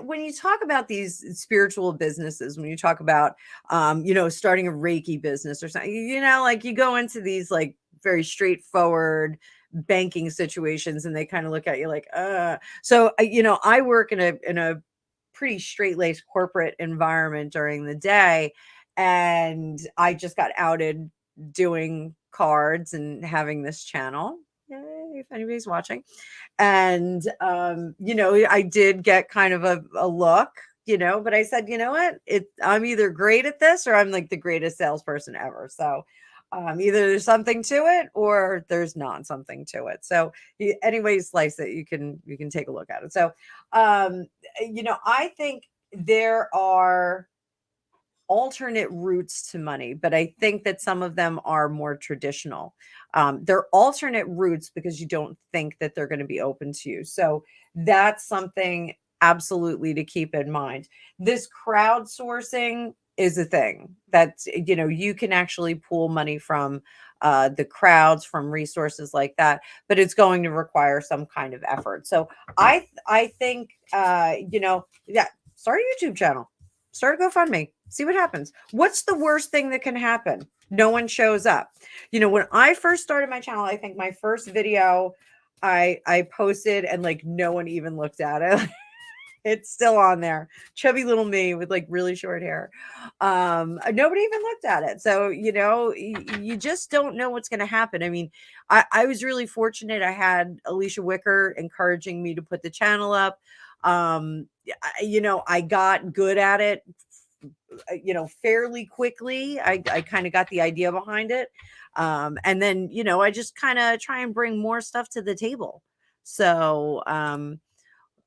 S1: when you talk about these spiritual businesses, when you talk about starting a Reiki business or something, like you go into these like very straightforward banking situations and they kind of look at you like so I work in a pretty straight-laced corporate environment during the day, and I just got outed doing cards and having this channel. Yay, if anybody's watching. And I did get kind of a look, but I said, what, I'm either great at this or I'm like the greatest salesperson ever. So either there's something to it or there's not something to it. So any you slice it, you can take a look at it. So I think there are alternate routes to money, but I think that some of them are more traditional. They're alternate routes because you don't think that they're going to be open to you. So that's something absolutely to keep in mind. This crowdsourcing is a thing that, you can actually pool money from the crowds, from resources like that, but it's going to require some kind of effort. So I think, yeah, start a YouTube channel, start a GoFundMe, see what happens. What's the worst thing that can happen? No one shows up. When I first started my channel, I think my first video I posted and like no one even looked at it. It's still on there. Chubby little me with like really short hair. Nobody even looked at it. So, you just don't know what's going to happen. I mean, I was really fortunate. I had Alicia Wicker encouraging me to put the channel up. I got good at it, fairly quickly. I kind of got the idea behind it. And then, I just kind of try and bring more stuff to the table. So,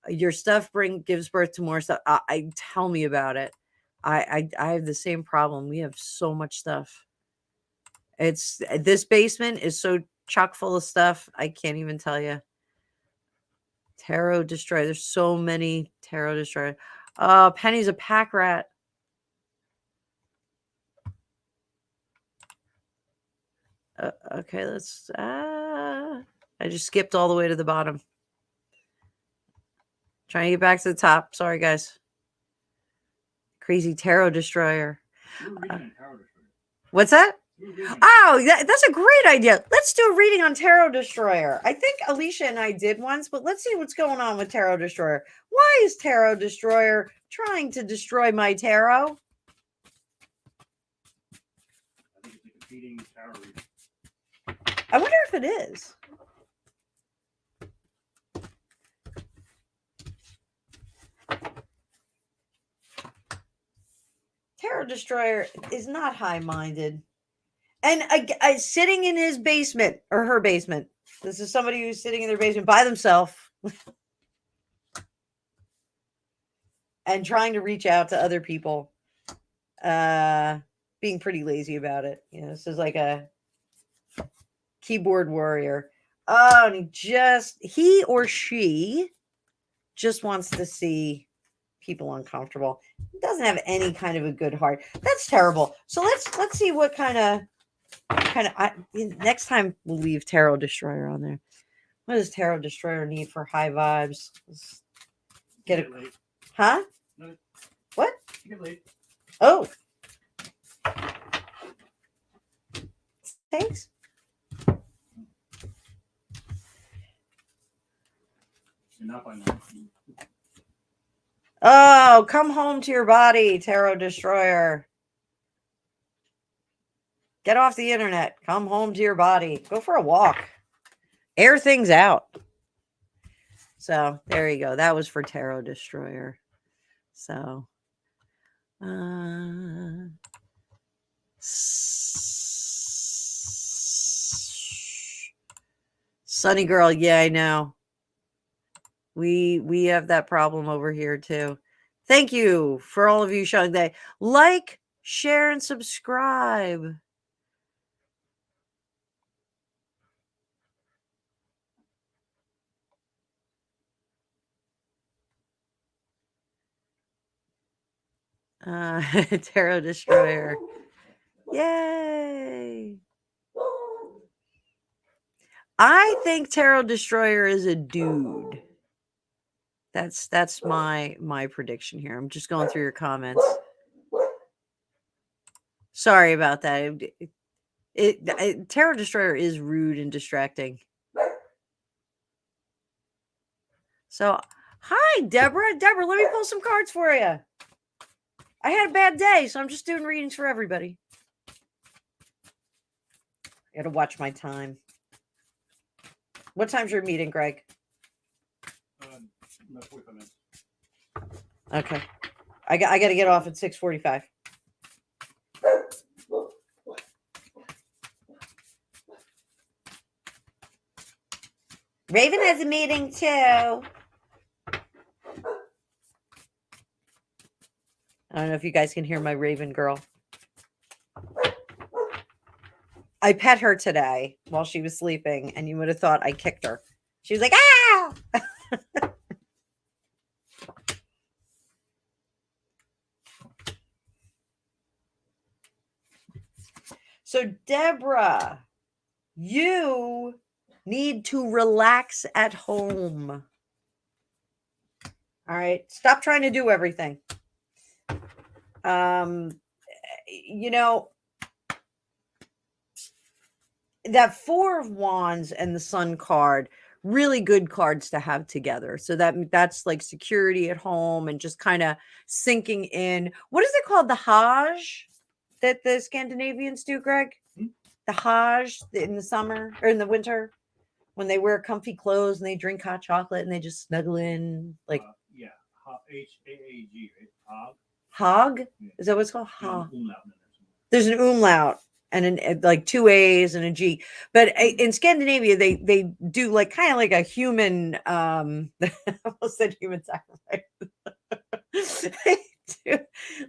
S1: your stuff gives birth to more stuff. I tell me about it. I have the same problem. We have so much stuff. This basement is so chock full of stuff. I can't even tell you. Tarot Destroyer. There's so many Tarot Destroyer. Penny's a pack rat. Okay, let's. I just skipped all the way to the bottom. Trying to get back to the top. Sorry, guys. Crazy Tarot Destroyer. What's that? Oh, that's a great idea. Let's do a reading on Tarot Destroyer. I think Alicia and I did once, but let's see what's going on with Tarot Destroyer. Why is Tarot Destroyer trying to destroy my tarot?
S2: I think it's a competing tarot reader.
S1: I wonder if it is. Tarot Destroyer is not high-minded. And sitting in his basement or her basement. This is somebody who's sitting in their basement by themselves and trying to reach out to other people. Being pretty lazy about it. This is like a keyboard warrior. Oh, and he or she just wants to see people uncomfortable. Doesn't have any kind of a good heart. That's terrible. So let's see what kind of next time we'll leave Tarot Destroyer on there. What does Tarot Destroyer need for high vibes? Let's get it. Huh? No. What? Get late. Oh. Thanks.
S2: Enough on that.
S1: Oh, come home to your body, Tarot Destroyer. Get off the internet. Come home to your body. Go for a walk. Air things out. So there you go. That was for Tarot Destroyer. So Sunny girl. Yeah, I know. We have that problem over here too. Thank you for all of you showing that. Like, share, and subscribe. Tarot Destroyer. Yay. I think Tarot Destroyer is a dude. That's my prediction here. I'm just going through your comments. Sorry about that. Tarot Destroyer is rude and distracting. So, hi, Deborah. Deborah, let me pull some cards for you. I had a bad day, so I'm just doing readings for everybody. I got to watch my time. What time's your meeting, Greg?
S2: About 45 minutes.
S1: Okay. I got to get off at 6:45. Raven has a meeting too. I don't know if you guys can hear my Raven girl. I pet her today while she was sleeping, and you would have thought I kicked her. She was like, ah! So, Deborah, you need to relax at home. All right. Stop trying to do everything. You know, that Four of Wands and the Sun card, really good cards to have together. So that's like security at home and just kind of sinking in. What is it called? The Hajj that the Scandinavians do, Greg? The Hajj in the summer or in the winter when they wear comfy clothes and they drink hot chocolate and they just snuggle in like
S2: yeah, H-A-A-G, right? Hog.
S1: Hog?
S2: Yeah.
S1: Is that what it's called? Hog.
S2: There's
S1: There's an umlaut and like two A's and a G. But in Scandinavia, they do like kind of like a human. I almost said human sacrifice. They do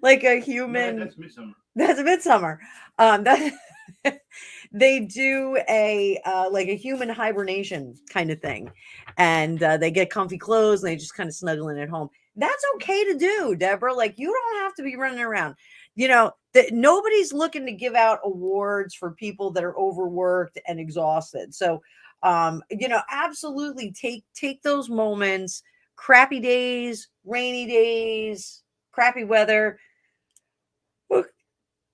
S1: like a human.
S2: No, that's midsummer.
S1: That's midsummer. That they do a like a human hibernation kind of thing, and they get comfy clothes and they just kind of snuggle in at home. That's okay to do, Deborah. Like you don't have to be running around. You know that nobody's looking to give out awards for people that are overworked and exhausted. So, you know, absolutely take those moments. Crappy days, rainy days, crappy weather. Look,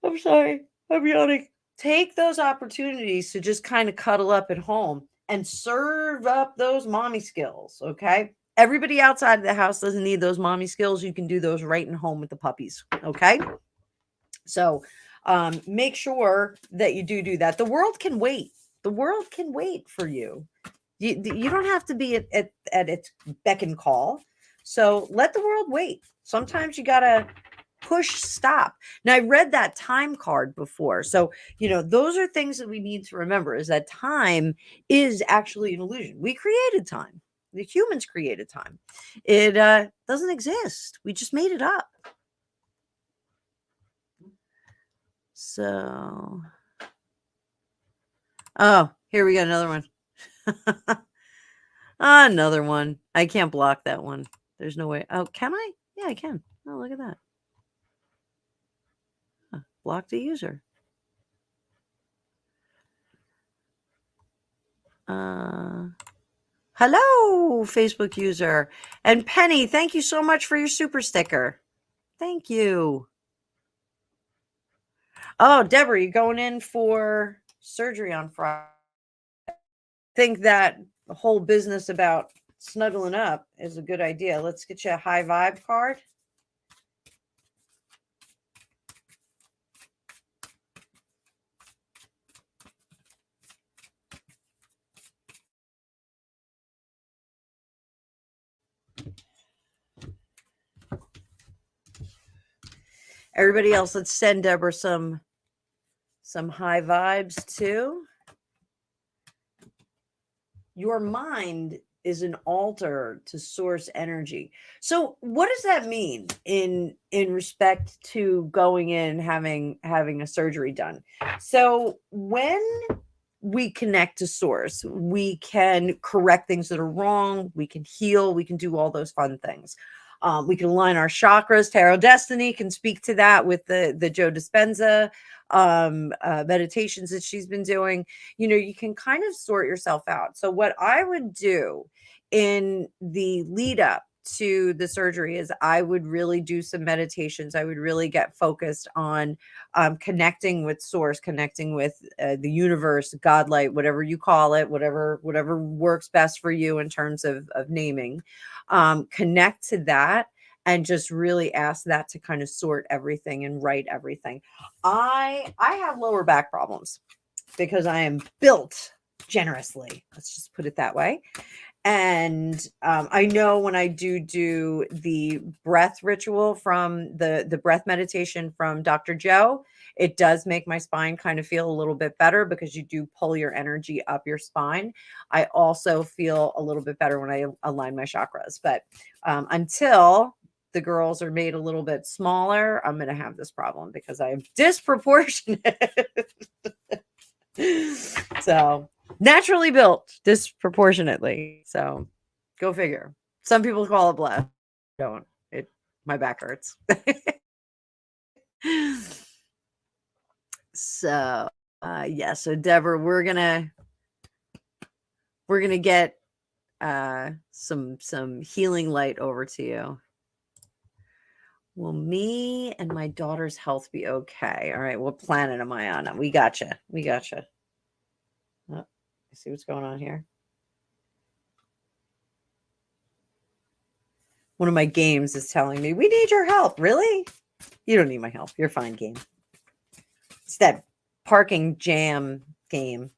S1: I'm sorry, I'm yawning. Take those opportunities to just kind of cuddle up at home and serve up those mommy skills. Okay. Everybody outside of the house doesn't need those mommy skills. You can do those right in home with the puppies. Okay. So make sure that you do that. The world can wait. The world can wait for you. You don't have to be at its beck and call. So let the world wait. Sometimes you got to push stop. Now, I read that time card before. So, you know, those are things that we need to remember is that time is actually an illusion. We created time. The humans created time. It doesn't exist. We just made it up. So, oh, here we got another one. Another one. I can't block that one. There's no way. Oh, can I? Yeah, I can. Oh, look at that. Huh. Block the user. Hello, Facebook user. And Penny, thank you so much for your super sticker. Thank you. Oh, Deborah, you going in for surgery on Friday? I think that the whole business about snuggling up is a good idea. Let's get you a high vibe card. Everybody else, let's send Deborah some high vibes too. your mind is an altar to source energy. So what does that mean in respect to going in having a surgery done? So when we connect to source, we can correct things that are wrong, we can heal, we can do all those fun things. We can align our chakras. Tarot Destiny can speak to that with the Joe Dispenza meditations that she's been doing. You know, you can kind of sort yourself out. So what I would do in the lead up to the surgery is I would really do some meditations. I would really get focused on connecting with source, connecting with the universe, godlight, whatever you call it, whatever works best for you in terms of naming. Connect to that and just really ask that to kind of sort everything and write everything. I have lower back problems because I am built generously. Let's just put it that way. And I know when I do the breath ritual from the breath meditation from Dr. Joe, it does make my spine kind of feel a little bit better because you do pull your energy up your spine. I also feel a little bit better when I align my chakras. But until the girls are made a little bit smaller, I'm going to have this problem because I am disproportionate. So naturally built disproportionately. So go figure. Some people call it blessed. Don't. My back hurts. So yeah, so Deborah, we're gonna get some healing light over to you. Will me and my daughter's health be okay? All right, what planet am I on? We gotcha. Oh, see what's going on here. One of my games is telling me, we need your help. Really? You don't need my help. You're fine, game. It's that parking jam game.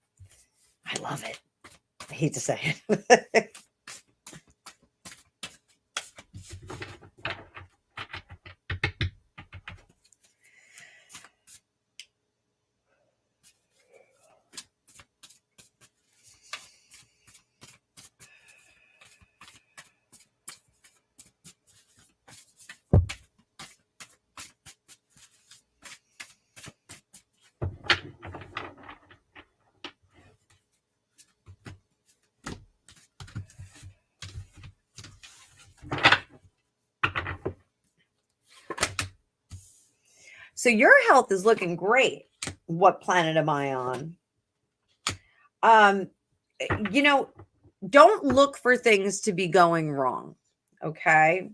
S1: I love it. I hate to say it. So your health is looking great. What planet am I on? You know, don't look for things to be going wrong. Okay.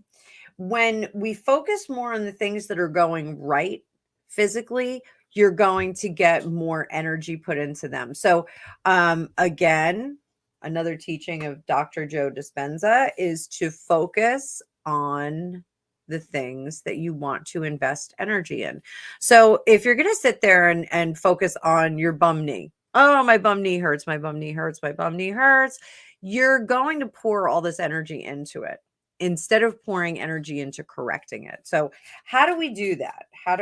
S1: When we focus more on the things that are going right physically, you're going to get more energy put into them. So, again, another teaching of Dr. Joe Dispenza is to focus on the things that you want to invest energy in. So if you're going to sit there and focus on your bum knee, oh, my bum knee hurts, my bum knee hurts, my bum knee hurts, you're going to pour all this energy into it instead of pouring energy into correcting it. So how do we do that? How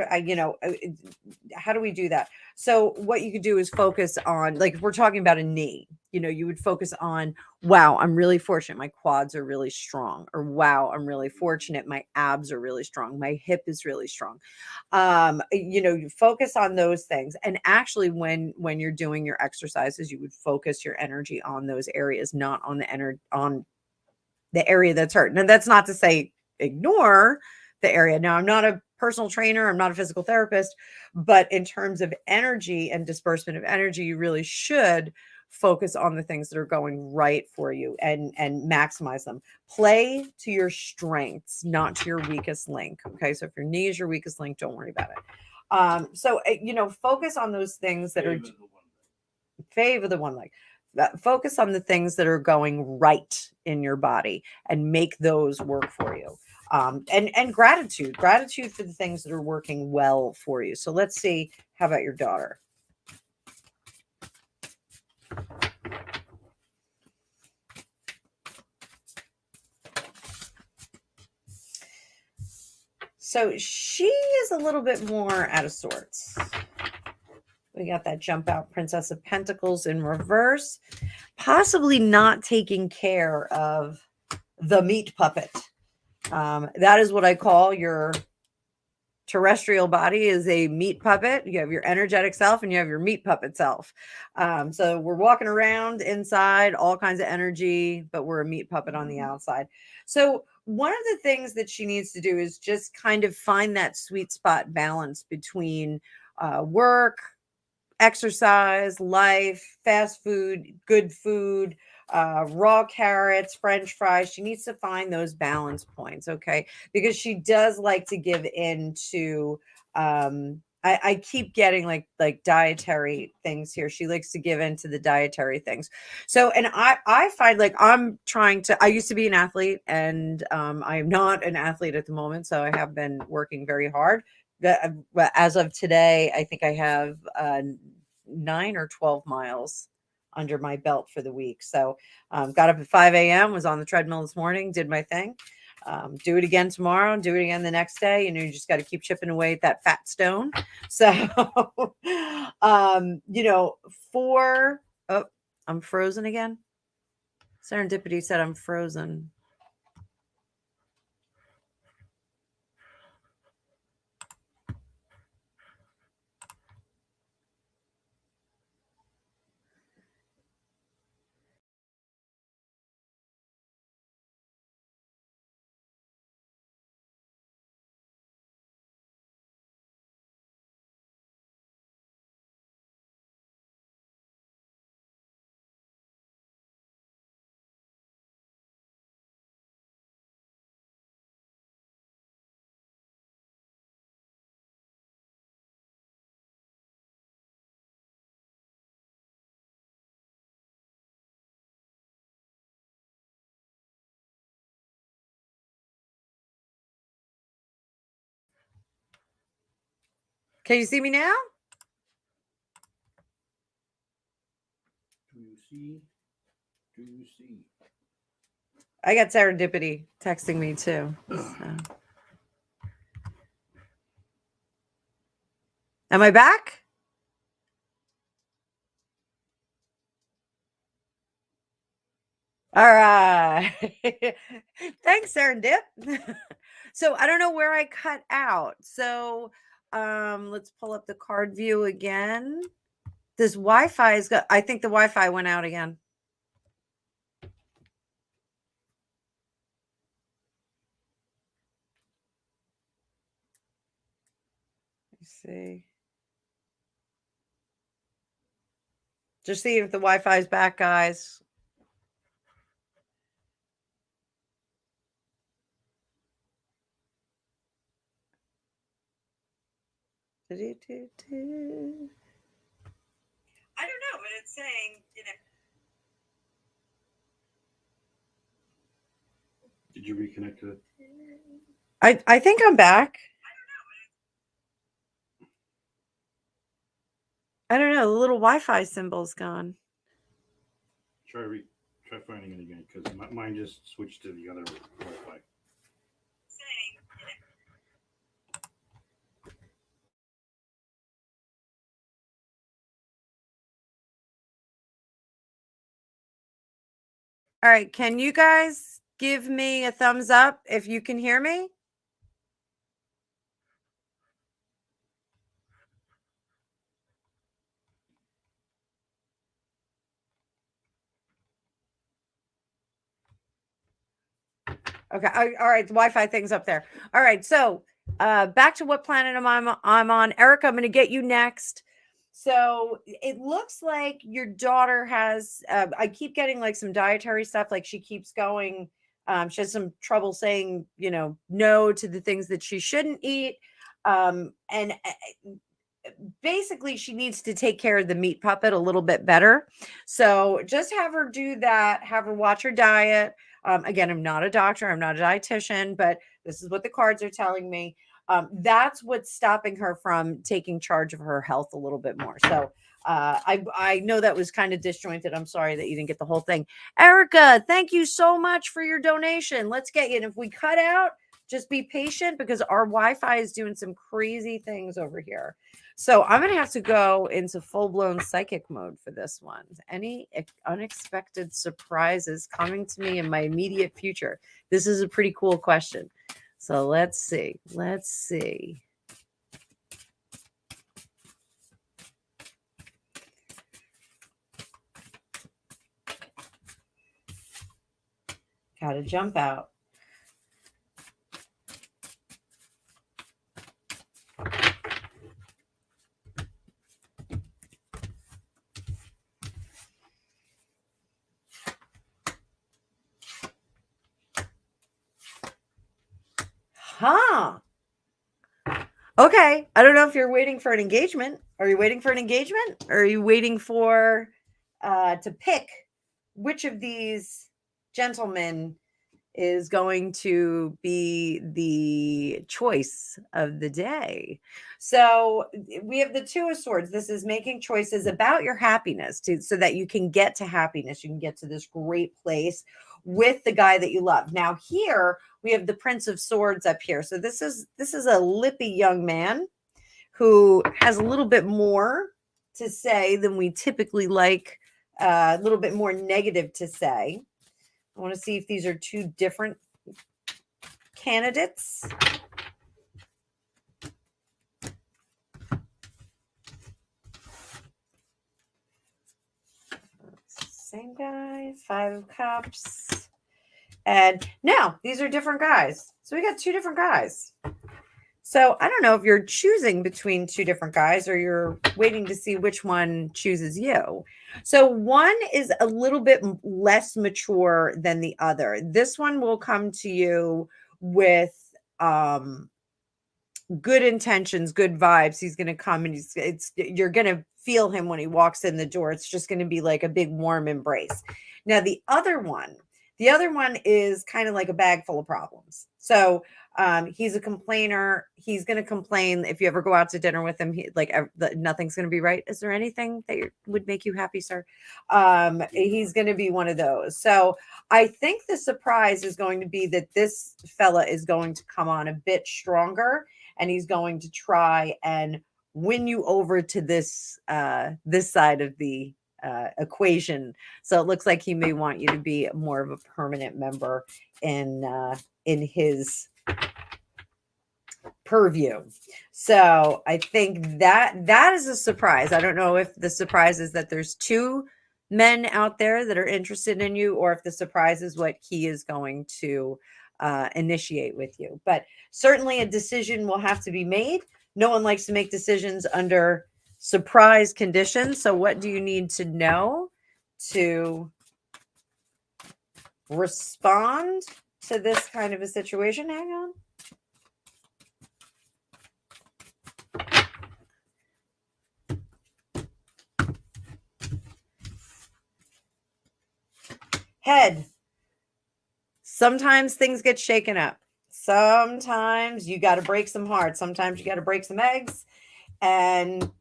S1: do we do that? So what you could do is focus on, like, if we're talking about a knee, you would focus on, wow, I'm really fortunate. My quads are really strong. Or wow, I'm really fortunate. My abs are really strong. My hip is really strong. You focus on those things. And actually when you're doing your exercises, you would focus your energy on those areas, not on the area that's hurt. Now, that's not to say ignore the area. Now, I'm not a personal trainer, I'm not a physical therapist, but in terms of energy and disbursement of energy, you really should focus on the things that are going right for you and maximize them. Play to your strengths, not to your weakest link. Okay. So if your knee is your weakest link, don't worry about it. Focus on those things that are favor the one leg. Focus on the things that are going right in your body and make those work for you. And gratitude for the things that are working well for you. So let's see, how about your daughter? So she is a little bit more out of sorts. We got that jump out Princess of Pentacles in reverse. Possibly not taking care of the meat puppet. That is what I call your terrestrial body is a meat puppet. You have your energetic self and you have your meat puppet self. So we're walking around inside, all kinds of energy, but we're a meat puppet on the outside. So one of the things that she needs to do is just kind of find that sweet spot balance between work, exercise, life, fast food, good food, raw carrots, French fries. She needs to find those balance points, okay? Because she does like to give in to I keep getting like dietary things here. She likes to give in to the dietary things. So and I find like I'm trying to I used to be an athlete and I am not an athlete at the moment. So I have been working very hard. As of today, I think I have 9 or 12 miles under my belt for the week. So got up at 5 a.m., was on the treadmill this morning, did my thing. Do it again tomorrow, do it again the next day. You just got to keep chipping away at that fat stone. So, for, oh, I'm frozen again. Serendipity said I'm frozen. Can you see me now?
S2: Do you see? Do you see?
S1: I got Serendipity texting me too. So. Am I back? All right. Thanks, Serendip. So I don't know where I cut out. So let's pull up the card view again. This Wi-Fi is got I think the Wi-Fi went out again. Let's see. Just see if the Wi-Fi is back, guys. I don't know, but it's saying,
S2: Did you reconnect to it?
S1: I think I'm back. I don't know. The little Wi-Fi symbol's gone.
S2: Try finding it again because mine just switched to the other Wi-Fi.
S1: All right. Can you guys give me a thumbs up if you can hear me? Okay. All right. The Wi-Fi thing's up there. All right. So back to what planet I'm on. Erica, I'm going to get you next. So it looks like your daughter has, I keep getting like some dietary stuff. Like she keeps going, she has some trouble saying, no to the things that she shouldn't eat. And basically she needs to take care of the meat puppet a little bit better. So just have her do that, have her watch her diet. Again, I'm not a doctor, I'm not a dietitian, but this is what the cards are telling me. That's what's stopping her from taking charge of her health a little bit more. So I know that was kind of disjointed. I'm sorry that you didn't get the whole thing. Erica, thank you so much for your donation. Let's get you. And if we cut out, Just be patient because our Wi-Fi is doing some crazy things over here. So I'm going to have to go into full-blown psychic mode for this one. Any unexpected surprises coming to me in my immediate future? This is a pretty cool question. So let's see. Let's see. Got to jump out. Huh. Okay. I don't know if you're waiting for an engagement. Are you waiting for an engagement? Or are you waiting for to pick which of these gentlemen is going to be the choice of the day? So we have the Two of Swords. This is making choices about your happiness so that you can get to happiness. You can get to this great place with the guy that you love. Now here we have the Prince of Swords up here. So this is a lippy young man who has a little bit more to say than we typically like, a little bit more negative to say. I want to see if these are two different candidates. Same guy, Five of Cups. And no, these are different guys. So we got two different guys. So I don't know if you're choosing between two different guys or you're waiting to see which one chooses you. So one is a little bit less mature than the other. This one will come to you with good intentions, good vibes. He's going to come and you're going to feel him when he walks in the door. It's just going to be like a big warm embrace. Now the other one is kind of like a bag full of problems. So he's a complainer. He's going to complain if you ever go out to dinner with him. Nothing's going to be right. Is there anything that would make you happy, sir? He's going to be one of those. So I think the surprise is going to be that this fella is going to come on a bit stronger, and he's going to try and win you over to this side of the equation. So it looks like he may want you to be more of a permanent member in his purview. So I think that is a surprise. I don't know if the surprise is that there's two men out there that are interested in you, or if the surprise is what he is going to initiate with you. But certainly a decision will have to be made. No one likes to make decisions under surprise conditions. So what do you need to know to respond to this kind of a situation? Hang on. Head. Sometimes things get shaken up. Sometimes you got to break some hearts. Sometimes you got to break some eggs. And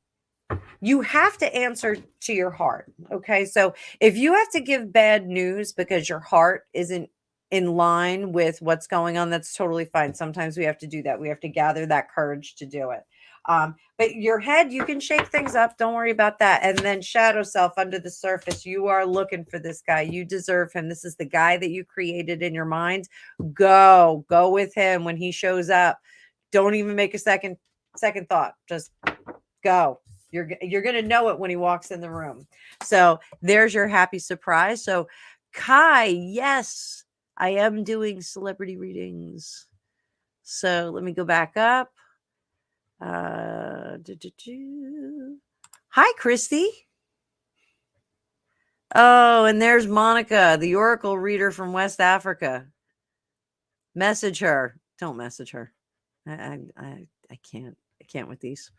S1: you have to answer to your heart. Okay. So if you have to give bad news because your heart isn't in line with what's going on, that's totally fine. Sometimes we have to do that. We have to gather that courage to do it. But your head, you can shake things up. Don't worry about that. And then shadow self, under the surface, you are looking for this guy. You deserve him. This is the guy that you created in your mind. Go with him when he shows up. Don't even make a second thought. Just go. You're going to know it when he walks in the room. So there's your happy surprise. So Kai, yes, I am doing celebrity readings. So let me go back up. Hi, Christy. Oh, and there's Monica, the Oracle reader from West Africa. Message her. Don't message her. I can't. I can't with these.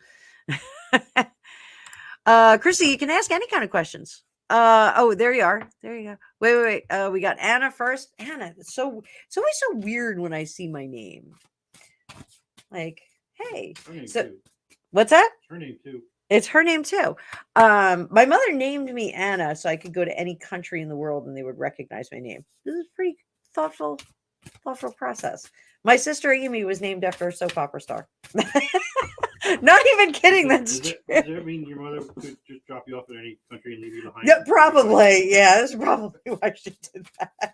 S1: Christy, you can ask any kind of questions. Oh, there you are. There you go. Wait. We got Anna first. Anna. It's always so weird when I see my name. Like, hey. So, what's that?
S2: It's her name too.
S1: It's her name too. My mother named me Anna so I could go to any country in the world and they would recognize my name. This is a pretty thoughtful process. My sister Amy was named after a soap opera star. Not even kidding. That's true.
S2: Does that mean your mother could just drop you off in any country and leave you behind?
S1: Yeah, probably. Yeah, that's probably why she did that.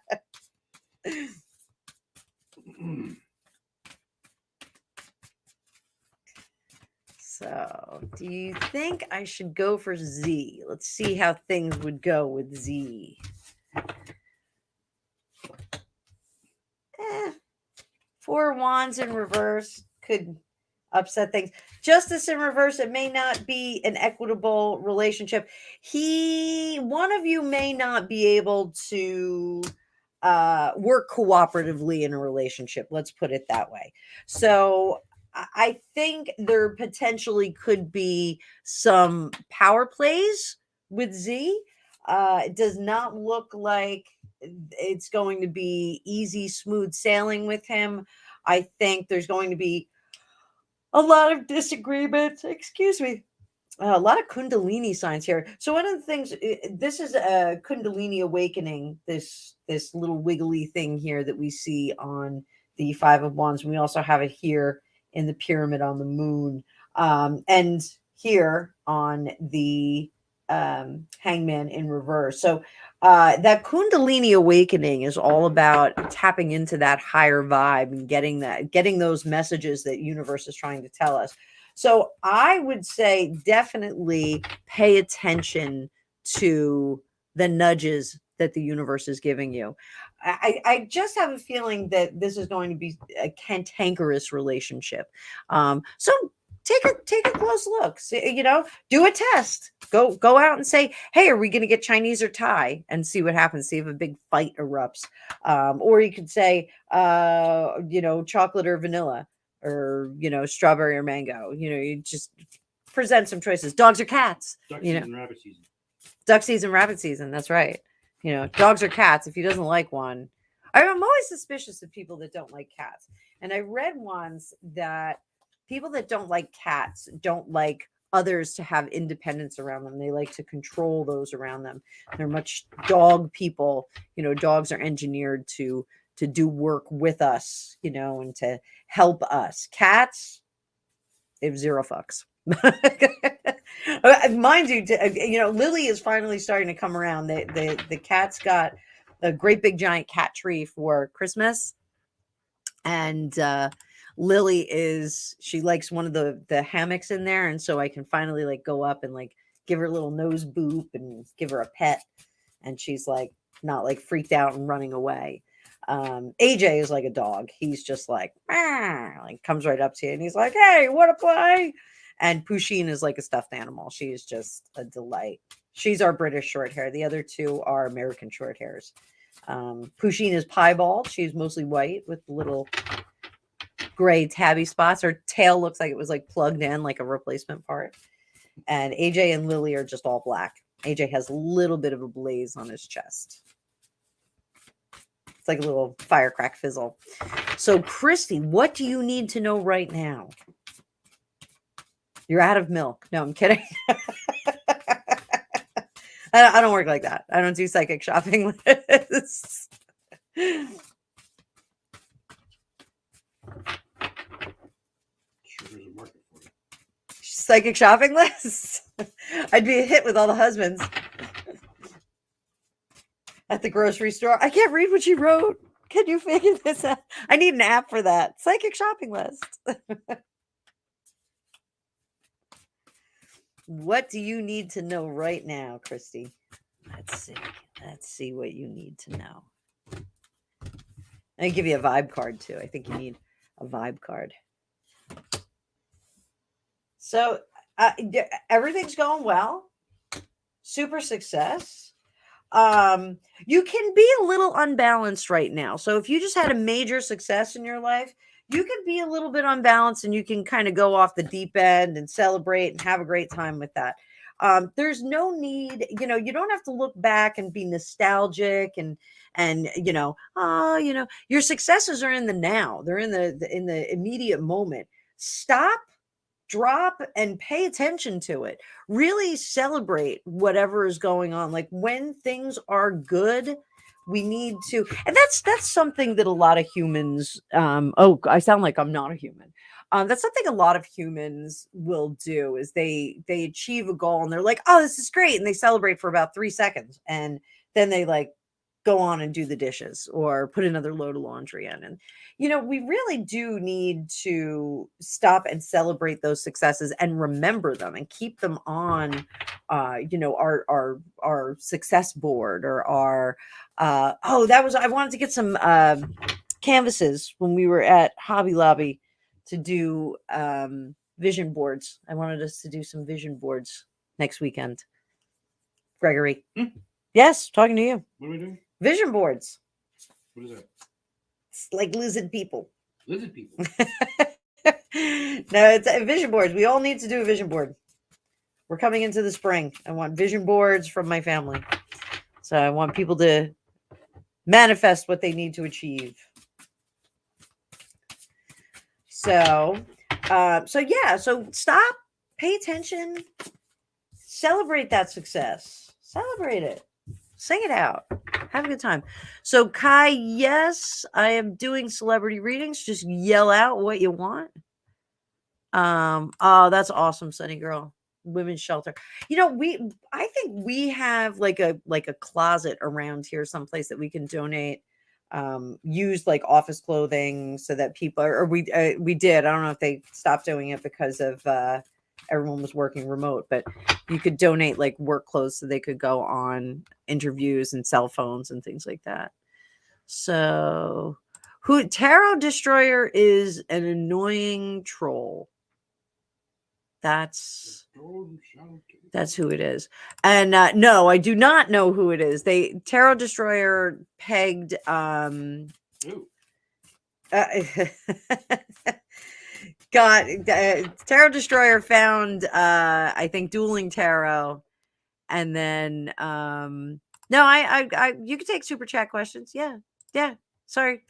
S1: So, do you think I should go for Z? Let's see how things would go with Z. Four of Wands in reverse could upset things. Justice in reverse, it may not be an equitable relationship. One of you may not be able to work cooperatively in a relationship. Let's put it that way. So I think there potentially could be some power plays with Z. It does not look like it's going to be easy, smooth sailing with him. I think there's going to be a lot of disagreements. Excuse me. A lot of Kundalini signs here. So one of the things, this is a Kundalini awakening. This little wiggly thing here that we see on the Five of Wands. We also have it here in the pyramid on the moon, and here on the Hangman in reverse. So that Kundalini awakening is all about tapping into that higher vibe and getting those messages that universe is trying to tell us. So I would say definitely pay attention to the nudges that the universe is giving you. I just have a feeling that this is going to be a cantankerous relationship. So take a close look. Do a test. Go out and say, hey, are we going to get Chinese or Thai, and see what happens. See if a big fight erupts. Or you could say, chocolate or vanilla, or strawberry or mango. You just present some choices. Dogs or cats.
S2: Duck season, rabbit season.
S1: Duck season, rabbit season. That's right. Dogs or cats. If he doesn't like one, I'm always suspicious of people that don't like cats. And I read once that people that don't like cats don't like others to have independence around them. They like to control those around them. They're much dog people. Dogs are engineered to do work with us, and to help us. Cats, they have zero fucks. Mind you, Lily is finally starting to come around. The cat's got a great big giant cat tree for Christmas, and Lily she likes one of the hammocks in there, and so I can finally go up and give her a little nose boop and give her a pet, and she's not freaked out and running away. AJ is like a dog. He's just comes right up to you and he's like, hey, want to play? And Pusheen is like a stuffed animal. She's just a delight. She's our British short hair. The other two are American short hairs. Pusheen is piebald. She's mostly white with little gray tabby spots. Her tail looks like it was plugged in like a replacement part. And AJ and Lily are just all black. AJ has a little bit of a blaze on his chest. It's like a little firecrack fizzle. So, Christy, what do you need to know right now? You're out of milk. No, I'm kidding. I don't work like that. I don't do psychic shopping lists. Psychic shopping lists? I'd be a hit with all the husbands. At the grocery store. I can't read what she wrote. Can you figure this out? I need an app for that. Psychic shopping list. What do you need to know right now, Christy? Let's see what you need to know. I'll give you a vibe card too. I think you need a vibe card. So everything's going well. Super success. You can be a little unbalanced right now. So if you just had a major success in your life, you can be a little bit unbalanced and you can kind of go off the deep end and celebrate and have a great time with that. There's no need, you don't have to look back and be nostalgic and your successes are in the now. They're in the immediate moment. Stop, drop, and pay attention to it. Really celebrate whatever is going on. When things are good, we need to, and that's something that a lot of humans, I sound like I'm not a human. That's something a lot of humans will do is they achieve a goal and they're like, oh, this is great, and they celebrate for about 3 seconds, and then they like go on and do the dishes or put another load of laundry in. And we really do need to stop and celebrate those successes and remember them and keep them on our success board, or our I wanted to get some canvases when we were at Hobby Lobby to do vision boards. I wanted us to do some vision boards next weekend. Gregory. Yes, talking to you.
S2: What are we doing?
S1: Vision boards.
S2: What is that?
S1: It's like lizard people.
S2: Lizard people.
S1: No, it's vision boards. We all need to do a vision board. We're coming into the spring. I want vision boards from my family. So I want people to manifest what they need to achieve. So stop, pay attention, celebrate that success, celebrate it, sing it out, have a good time. So Kai, yes, I am doing celebrity readings. Just yell out what you want. Oh, that's awesome, Sunny Girl. Women's shelter. I think we have like a closet around here someplace that we can donate used like office clothing, so that people we did. I don't know if they stopped doing it because of everyone was working remote, but you could donate like work clothes so they could go on interviews and cell phones and things like that. So Tarot Destroyer is an annoying troll. That's who it is. And no, I do not know who it is. Tarot Destroyer pegged God, Tarot Destroyer found I think Dueling Tarot, and then no, I you can take super chat questions. Yeah. Sorry.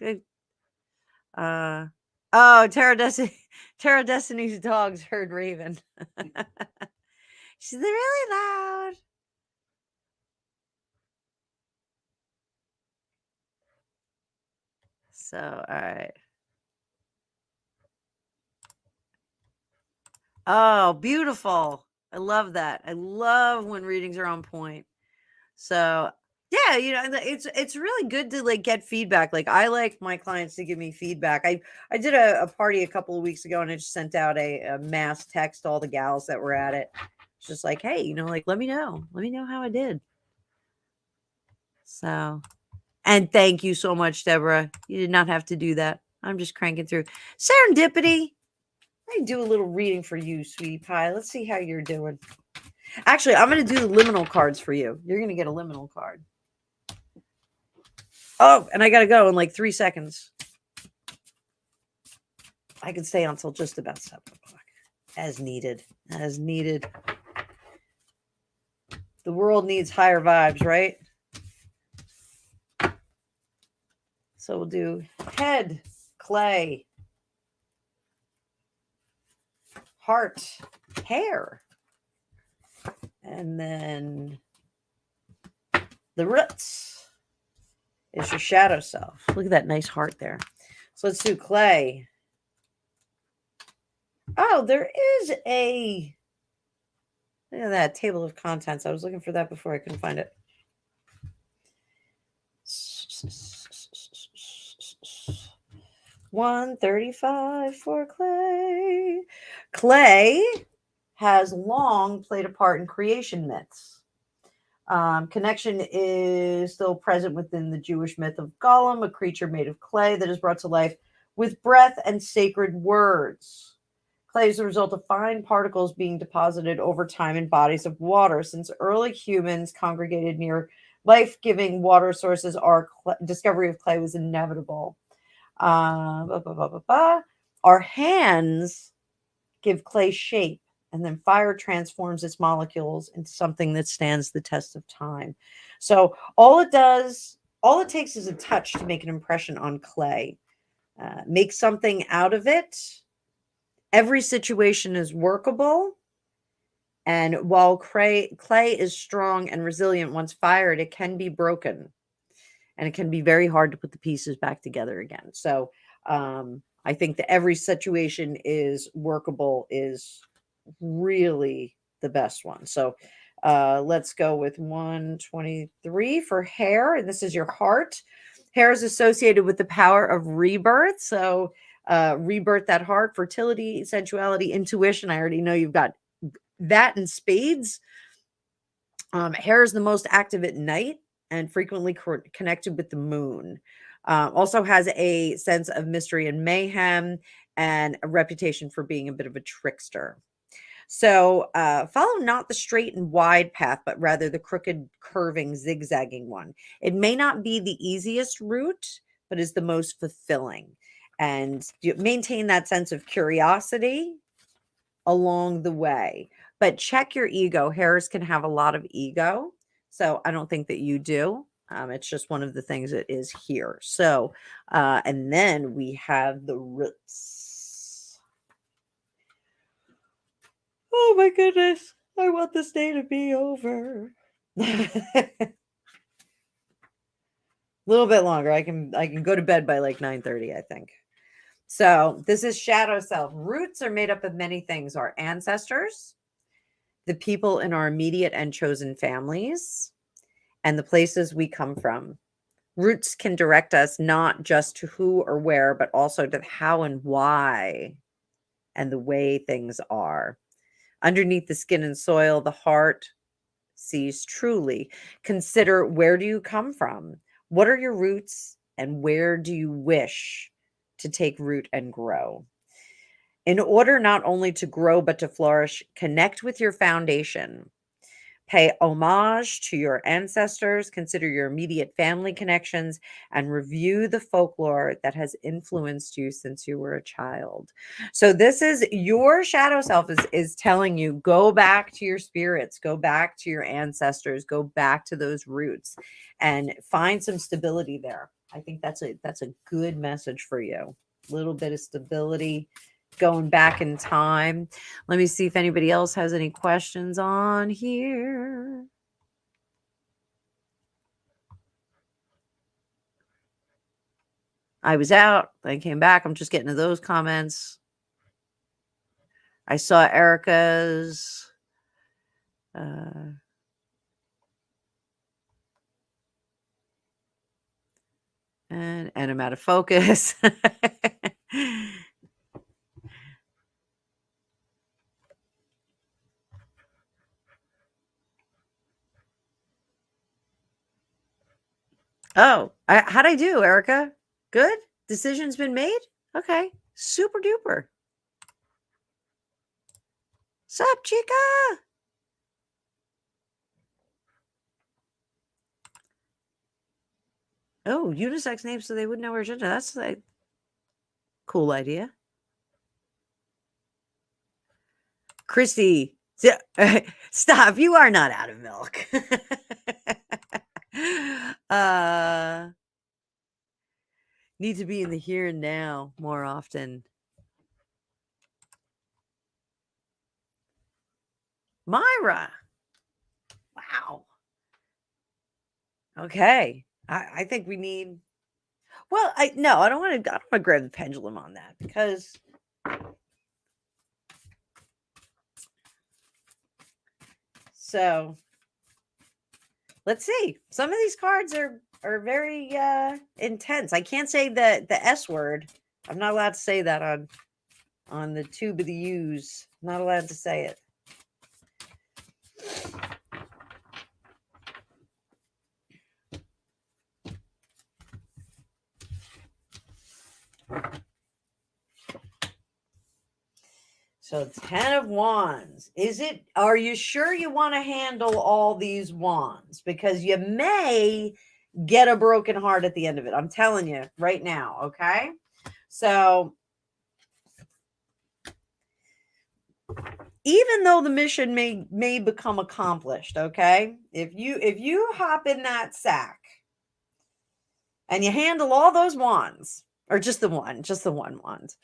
S1: Tarot Destiny's dogs heard Raven. She's really loud. So, all right. Oh, beautiful. I love that. I love when readings are on point. So, yeah, it's really good to like get feedback. Like I like my clients to give me feedback. I did a party a couple of weeks ago, and I just sent out a mass text to all the gals that were at it. It's just like, hey, like let me know how I did. So, and thank you so much, Deborah. You did not have to do that. I'm just cranking through serendipity. Let me do a little reading for you, sweetie pie. Let's see how you're doing. Actually, I'm going to do the liminal cards for you. You're going to get a liminal card. Oh, and I got to go in like 3 seconds. I can stay until just about 7 o'clock. As needed. The world needs higher vibes, right? So we'll do head, clay, heart, hair, and then the roots is your shadow self. Look at that nice heart there. So let's do clay. Oh, there is look at that table of contents. I was looking for that before. I couldn't find it. 135 for clay. Clay has long played a part in creation myths. Connection is still present within the Jewish myth of Golem, a creature made of clay that is brought to life with breath and sacred words. Clay is the result of fine particles being deposited over time in bodies of water. Since early humans congregated near life-giving water sources, our discovery of clay was inevitable. Our hands give clay shape, and then fire transforms its molecules into something that stands the test of time. So all it takes is a touch to make an impression on clay. Make something out of it. Every situation is workable. And while clay is strong and resilient, once fired, it can be broken. and it can be very hard to put the pieces back together again. So I think that every situation is workable is really the best one. So let's go with 123 for hair. And this is your heart. Hair is associated with the power of rebirth. So rebirth that heart, fertility, sensuality, intuition. I already know you've got that in spades. Hair is the most active at night and frequently connected with the moon. Also has a sense of mystery and mayhem and a reputation for being a bit of a trickster. So follow not the straight and wide path, but rather the crooked, curving, zigzagging one. It may not be the easiest route, but is the most fulfilling. And you maintain that sense of curiosity along the way. But check your ego. Hares can have a lot of ego. So I don't think that you do. It's just one of the things that is here. So, and then we have the roots. Oh my goodness. I want this day to be over. A little bit longer. I can go to bed by like 9:30, I think. So this is shadow self. Roots are made up of many things: our ancestors, the people in our immediate and chosen families, and the places we come from. Roots can direct us not just to who or where, but also to how and why and the way things are. Underneath the skin and soil, the heart sees truly. Consider, where do you come from? What are your roots, and where do you wish to take root and grow? In order not only to grow, but to flourish, connect with your foundation. Pay homage to your ancestors, consider your immediate family connections, and review the folklore that has influenced you since you were a child. So this is your shadow self is telling you, go back to your spirits, go back to your ancestors, go back to those roots and find some stability there. I think that's a good message for you. A little bit of stability, going back in time. Let me see if anybody else has any questions on here. I was out. I came back. I'm just getting to those comments. I saw Erica's. And I'm out of focus. Oh, how'd I do, Erica? Good? Decision's been made? Okay. Super duper. Sup, chica? Oh, unisex names so they wouldn't know where gender. That's a cool idea. Christy, stop. You are not out of milk. Need to be in the here and now more often. Myra. Wow. Okay. I think we need, well, I don't want to grab the pendulum on that, because so let's see. Some of these cards are very intense. I can't say the S word. I'm not allowed to say that on the tube of the U's. Not allowed to say it. So 10 of Wands. Are you sure you want to handle all these wands? Because you may get a broken heart at the end of it. I'm telling you right now, okay? So even though the mission may become accomplished, okay? If you hop in that sack and you handle all those wands, or just the one wand,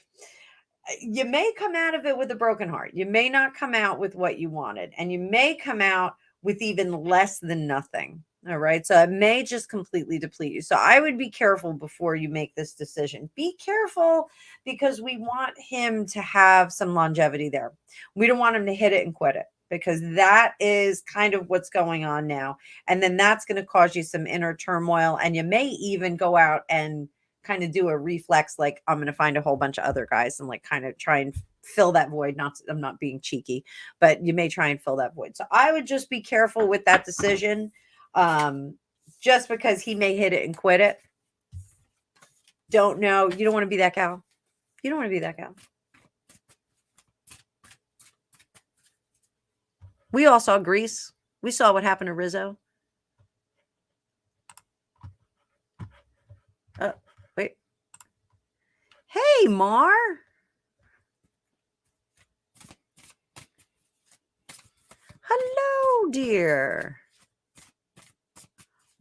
S1: you may come out of it with a broken heart. You may not come out with what you wanted, and you may come out with even less than nothing. All right. So it may just completely deplete you. So I would be careful before you make this decision. Be careful because we want him to have some longevity there. We don't want him to hit it and quit it because that is kind of what's going on now. And then that's going to cause you some inner turmoil. And you may even go out and kind of do a reflex like, I'm going to find a whole bunch of other guys and like kind of try and fill that void. I'm not being cheeky, but you may try and fill that void. So I would just be careful with that decision. Just because he may hit it and quit it. Don't know. You don't want to be that cow. You don't want to be that cow. We all saw Grease. We saw what happened to Rizzo. Wait. Hey, Mar. Hello, dear.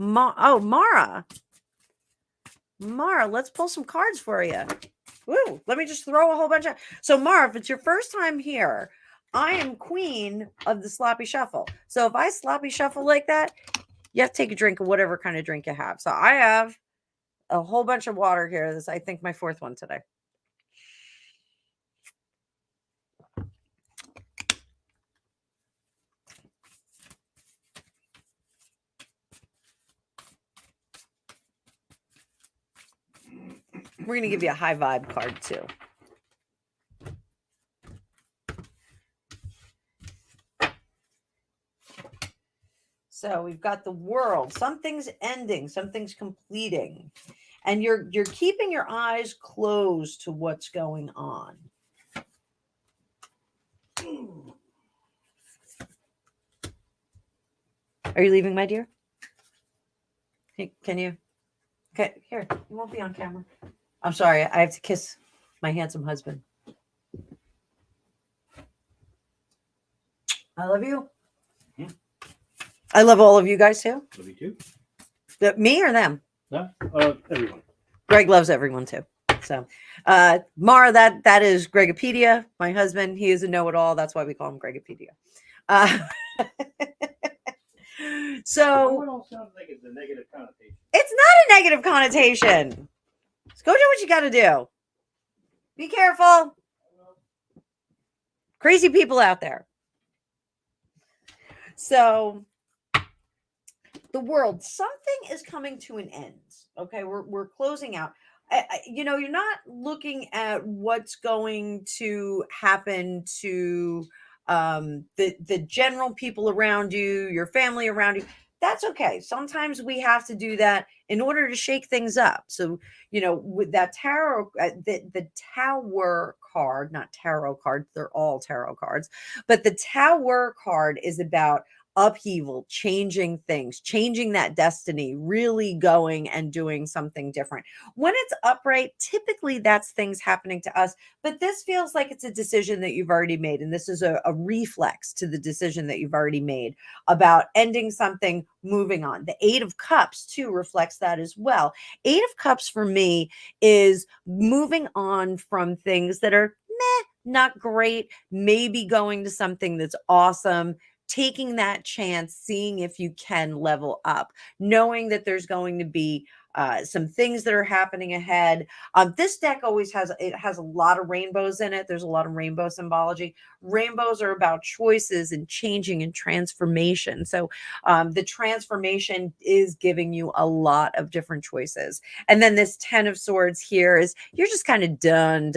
S1: Mara. Mara, let's pull some cards for you. Woo, let me just throw a whole bunch of. So, Mara, if it's your first time here, I am queen of the sloppy shuffle. So if I sloppy shuffle like that, you have to take a drink of whatever kind of drink you have. So I have a whole bunch of water here. This is, I think, my fourth one today. We're going to give you a high vibe card too. So we've got the world. Something's ending, something's completing. And you're keeping your eyes closed to what's going on. Are you leaving, my dear? Hey, can you? Okay, here. You won't be on camera. I'm sorry. I have to kiss my handsome husband. I love you.
S2: Yeah.
S1: I love all of you guys too.
S2: Love you too.
S1: Me or them?
S2: No, everyone.
S1: Greg loves everyone too. So, Mara, that is Gregopedia, my husband. He is a know-it-all. That's why we call him Gregopedia. So,
S2: it all sounds like it's a negative connotation.
S1: It's not a negative connotation. Just go do what you got to do. Be careful. Crazy people out there. So, the world, something is coming to an end. Okay, we're closing out. You're not looking at what's going to happen to the general people around you, your family around you. That's okay. Sometimes we have to do that in order to shake things up. So, with that tarot, the Tower card, not tarot cards, they're all tarot cards, but the Tower card is about upheaval, changing things, changing that destiny, really going and doing something different. When it's upright, typically that's things happening to us, but this feels like it's a decision that you've already made. And this is a reflex to the decision that you've already made about ending something, moving on. The Eight of Cups too reflects that as well. Eight of Cups for me is moving on from things that are meh, not great, maybe going to something that's awesome, taking that chance, seeing if you can level up, knowing that there's going to be some things that are happening ahead. This deck always has a lot of rainbows in it. There's a lot of rainbow symbology. Rainbows are about choices and changing and transformation. So the transformation is giving you a lot of different choices. And then this 10 of Swords here is you're just kind of done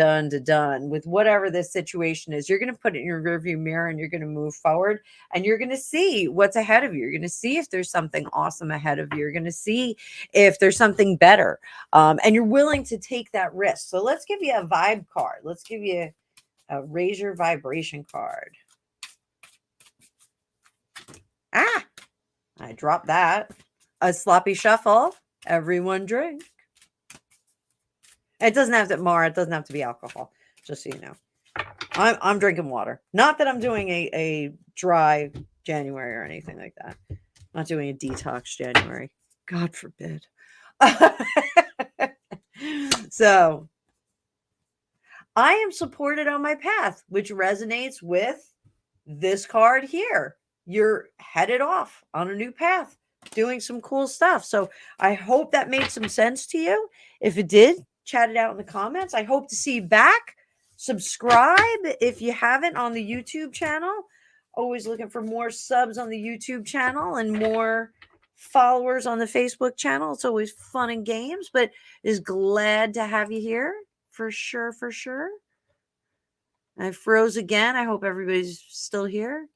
S1: with whatever this situation is. You're going to put it in your rearview mirror and you're going to move forward and you're going to see what's ahead of you. You're going to see if there's something awesome ahead of you. You're going to see if there's something better. And you're willing to take that risk. So let's give you a vibe card. Let's give you a raise your vibration card. I dropped that. A sloppy shuffle. Everyone drink. It doesn't have to, Mara, it doesn't have to be alcohol, just so you know. I'm drinking water. Not that I'm doing a dry January or anything like that. I'm not doing a detox January. God forbid. So I am supported on my path, which resonates with this card here. You're headed off on a new path. doing some cool stuff. So I hope that made some sense to you. If it did, chat it out in the comments. I hope to see you back. Subscribe if you haven't on the YouTube channel. Always looking for more subs on the YouTube channel and more followers on the Facebook channel. It's always fun and games, but is glad to have you here for sure, for sure. I froze again. I hope everybody's still here.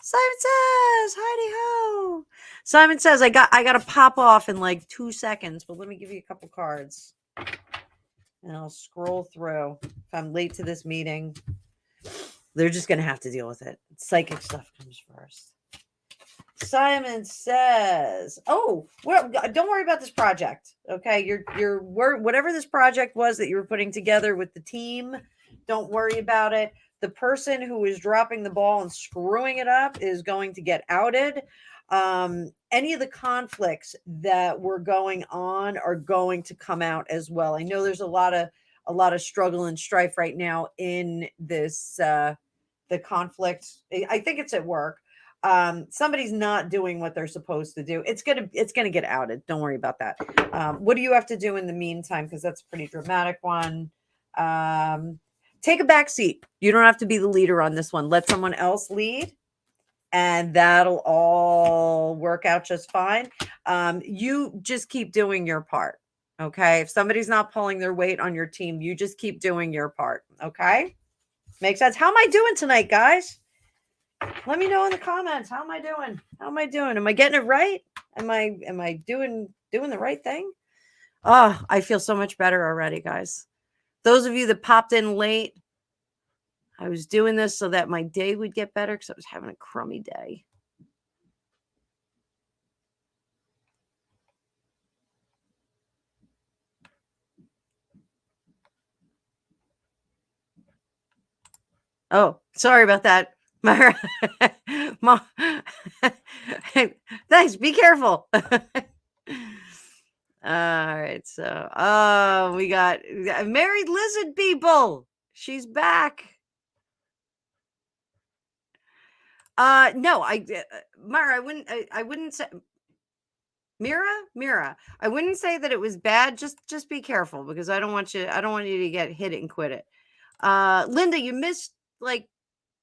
S1: Simon says, "Heidi ho." Simon says, I got to pop off in like 2 seconds, but let me give you a couple cards. And I'll scroll through. If I'm late to this meeting, they're just going to have to deal with it. Psychic stuff comes first. Simon says, "Oh, well, don't worry about this project. Okay, your whatever this project was that you were putting together with the team, don't worry about it. The person who is dropping the ball and screwing it up is going to get outed. Any of the conflicts that were going on are going to come out as well. I know there's a lot of struggle and strife right now in this the conflict. I think it's at work. Somebody's not doing what they're supposed to do. It's gonna get outed. Don't worry about that. What do you have to do in the meantime? Because that's a pretty dramatic one. Take a back seat. You don't have to be the leader on this one. Let someone else lead, and that'll all work out just fine. You just keep doing your part. Okay. If somebody's not pulling their weight on your team, you just keep doing your part. Okay. Makes sense. How am I doing tonight, guys? Let me know in the comments. How am I doing? How am I doing? Am I getting it right? Am I doing the right thing? Oh, I feel so much better already, guys. Those of you that popped in late, I was doing this so that my day would get better because I was having a crummy day. Oh, sorry about that. Mom. Thanks. Be careful. All right. So, we got married lizard people. She's back. No, Myra, I wouldn't say Mira. I wouldn't say that it was bad. Just be careful because I don't want you to get hit it and quit it. Linda, you missed like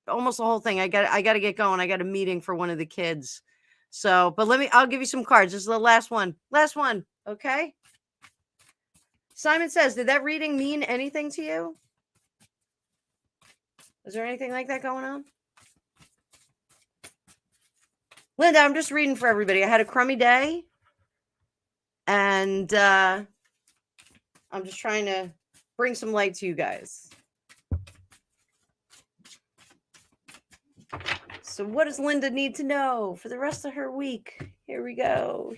S1: almost the whole thing. I got to get going. I got a meeting for one of the kids. So, but I'll give you some cards. This is the last one. Okay. Simon says, did that reading mean anything to you? Is there anything like that going on? Linda, I'm just reading for everybody. I had a crummy day. And I'm just trying to bring some light to you guys. So what does Linda need to know for the rest of her week? Here we go.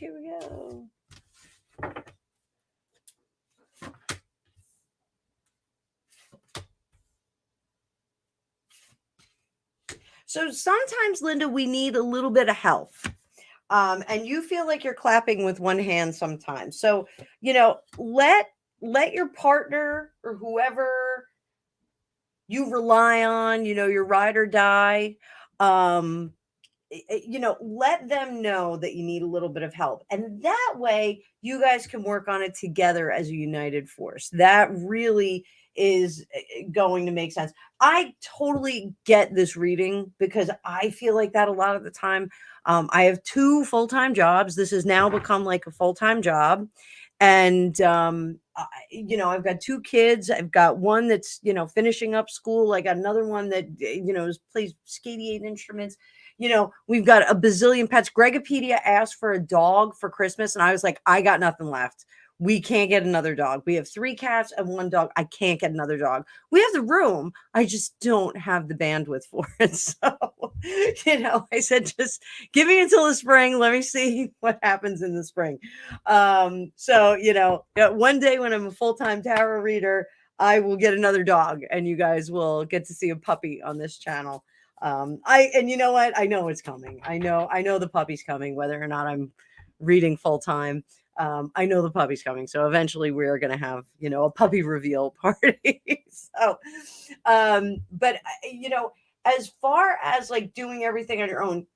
S1: So sometimes, Linda, we need a little bit of help. And you feel like you're clapping with one hand sometimes. So, let your partner or whoever you rely on, your ride or die, let them know that you need a little bit of help. And that way you guys can work on it together as a united force. That really is going to make sense. I totally get this reading because I feel like that a lot of the time. I have 2 full-time jobs. This has now become like a full-time job. And, I've got 2 kids. I've got one that's, finishing up school. I got another one that, plays 88 instruments. We've got a bazillion pets. Gregopedia asked for a dog for Christmas. And I was like, I got nothing left. We can't get another dog. We have 3 cats and 1 dog. I can't get another dog. We have the room. I just don't have the bandwidth for it. So, I said, just give me until the spring. Let me see what happens in the spring. One day when I'm a full-time tarot reader, I will get another dog and you guys will get to see a puppy on this channel. And you know what? I know it's coming. I know the puppy's coming, whether or not I'm reading full-time. I know the puppy's coming. So eventually we're going to have, a puppy reveal party. So, but as far as like doing everything on your own,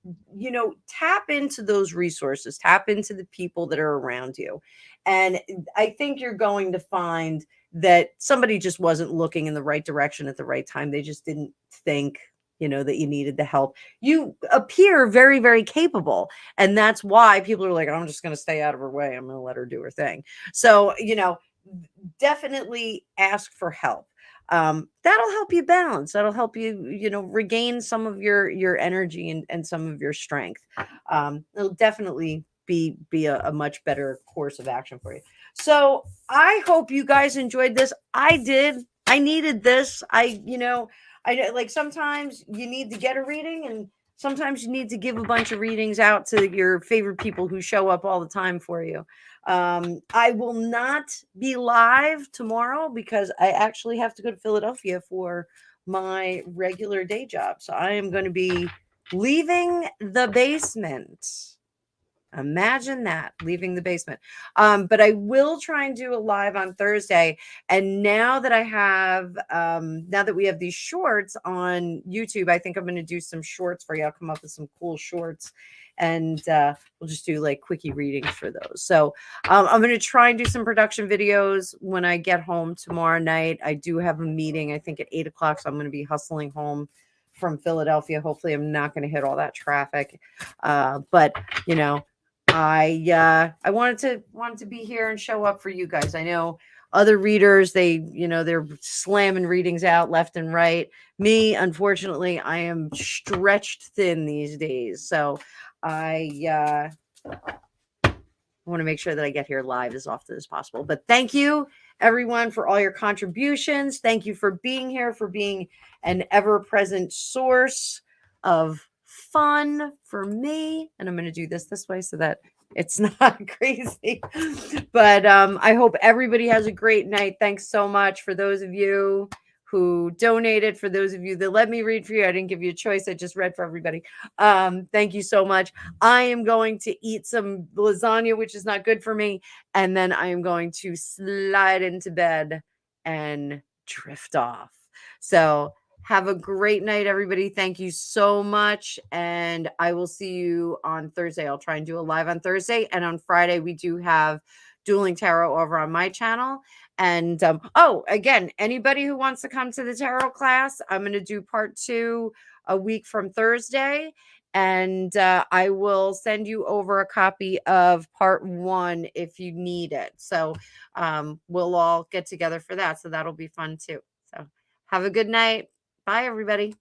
S1: tap into those resources, tap into the people that are around you. And I think you're going to find that somebody just wasn't looking in the right direction at the right time. They just didn't think, that you needed the help. You appear very, very capable. And that's why people are like, I'm just going to stay out of her way. I'm going to let her do her thing. So, definitely ask for help. That'll help you balance. That'll help you, regain some of your energy and some of your strength. It'll definitely be a much better course of action for you. So I hope you guys enjoyed this. I did. I needed this. I like sometimes you need to get a reading, and sometimes you need to give a bunch of readings out to your favorite people who show up all the time for you. I will not be live tomorrow because I actually have to go to Philadelphia for my regular day job. So I am going to be leaving the basement. Imagine that, leaving the basement. But I will try and do a live on Thursday. And now that now that we have these shorts on YouTube, I think I'm going to do some shorts for you. I'll come up with some cool shorts, and we'll just do like quickie readings for those. So I'm going to try and do some production videos when I get home tomorrow night. I do have a meeting, I think at 8 o'clock. So I'm going to be hustling home from Philadelphia. Hopefully I'm not going to hit all that traffic. But I wanted to be here and show up for you guys. I know other readers, they're slamming readings out left and right. Me, unfortunately, I am stretched thin these days. So I want to make sure that I get here live as often as possible. But thank you, everyone, for all your contributions. Thank you for being here, for being an ever-present source of fun for me. And I'm going to do this way so that it's not crazy. But I hope everybody has a great night. Thanks so much for those of you who donated, for those of you that let me read for you. I didn't give you a choice. I just read for everybody. Thank you so much. I am going to eat some lasagna, which is not good for me. And then I am going to slide into bed and drift off. So have a great night, everybody. Thank you so much. And I will see you on Thursday. I'll try and do a live on Thursday. And on Friday, we do have Dueling Tarot over on my channel. And again, anybody who wants to come to the tarot class, I'm going to do part 2 a week from Thursday. And I will send you over a copy of part 1 if you need it. So we'll all get together for that. So that'll be fun too. So have a good night. Bye, everybody.